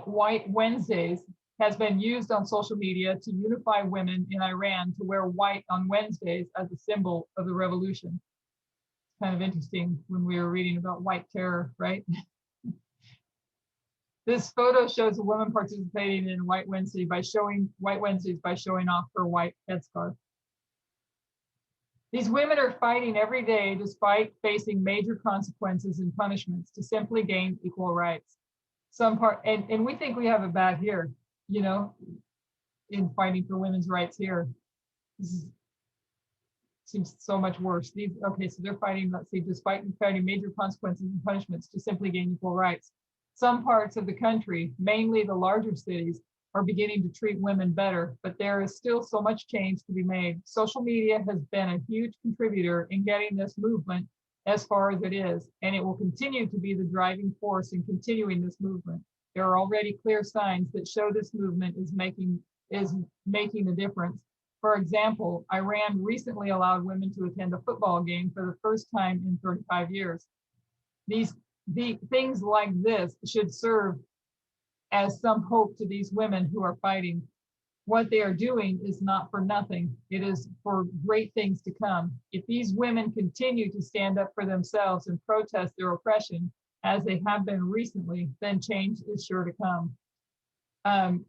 Speaker 3: White Wednesdays has been used on social media to unify women in Iran to wear white on Wednesdays as a symbol of the revolution. Kind of interesting when we were reading about white terror, right? This photo shows a woman participating in White Wednesdays by showing off her white headscarf. These women are fighting every day despite facing major consequences and punishments to simply gain equal rights. And we think we have it bad here, you know, in fighting for women's rights here. Seems so much worse. Okay, so they're fighting, let's see, despite fighting major consequences and punishments to simply gain equal rights. Some parts of the country, mainly the larger cities, are beginning to treat women better, but there is still so much change to be made. Social media has been a huge contributor in getting this movement as far as it is, and it will continue to be the driving force in continuing this movement. There are already clear signs that show this movement is making a difference. For example, Iran recently allowed women to attend a football game for the first time in 35 years. The things like this should serve as some hope to these women who are fighting. What they are doing is not for nothing. It is for great things to come. If these women continue to stand up for themselves and protest their oppression, as they have been recently, then change is sure to come. And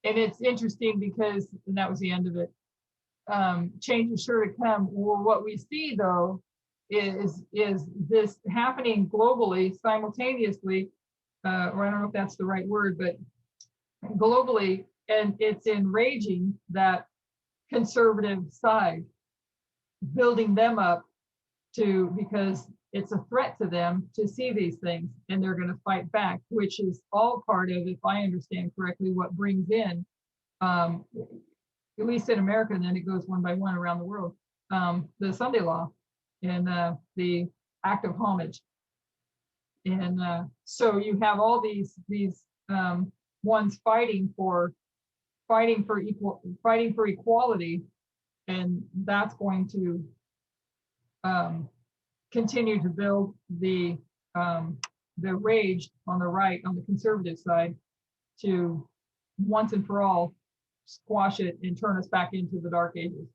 Speaker 3: it's interesting because, and that was the end of it, change is sure to come. Well, what we see though is this happening globally, simultaneously, or I don't know if that's the right word, but globally, and it's enraging that conservative side, building them up because it's a threat to them to see these things, and they're going to fight back, which is all part of, if I understand correctly, what brings in, at least in America, and then it goes one by one around the world, the Sunday law and the act of homage. And so you have all these ones fighting for equality, and that's going to continue to build the rage on the right, on the conservative side, to once and for all squash it and turn us back into the dark ages.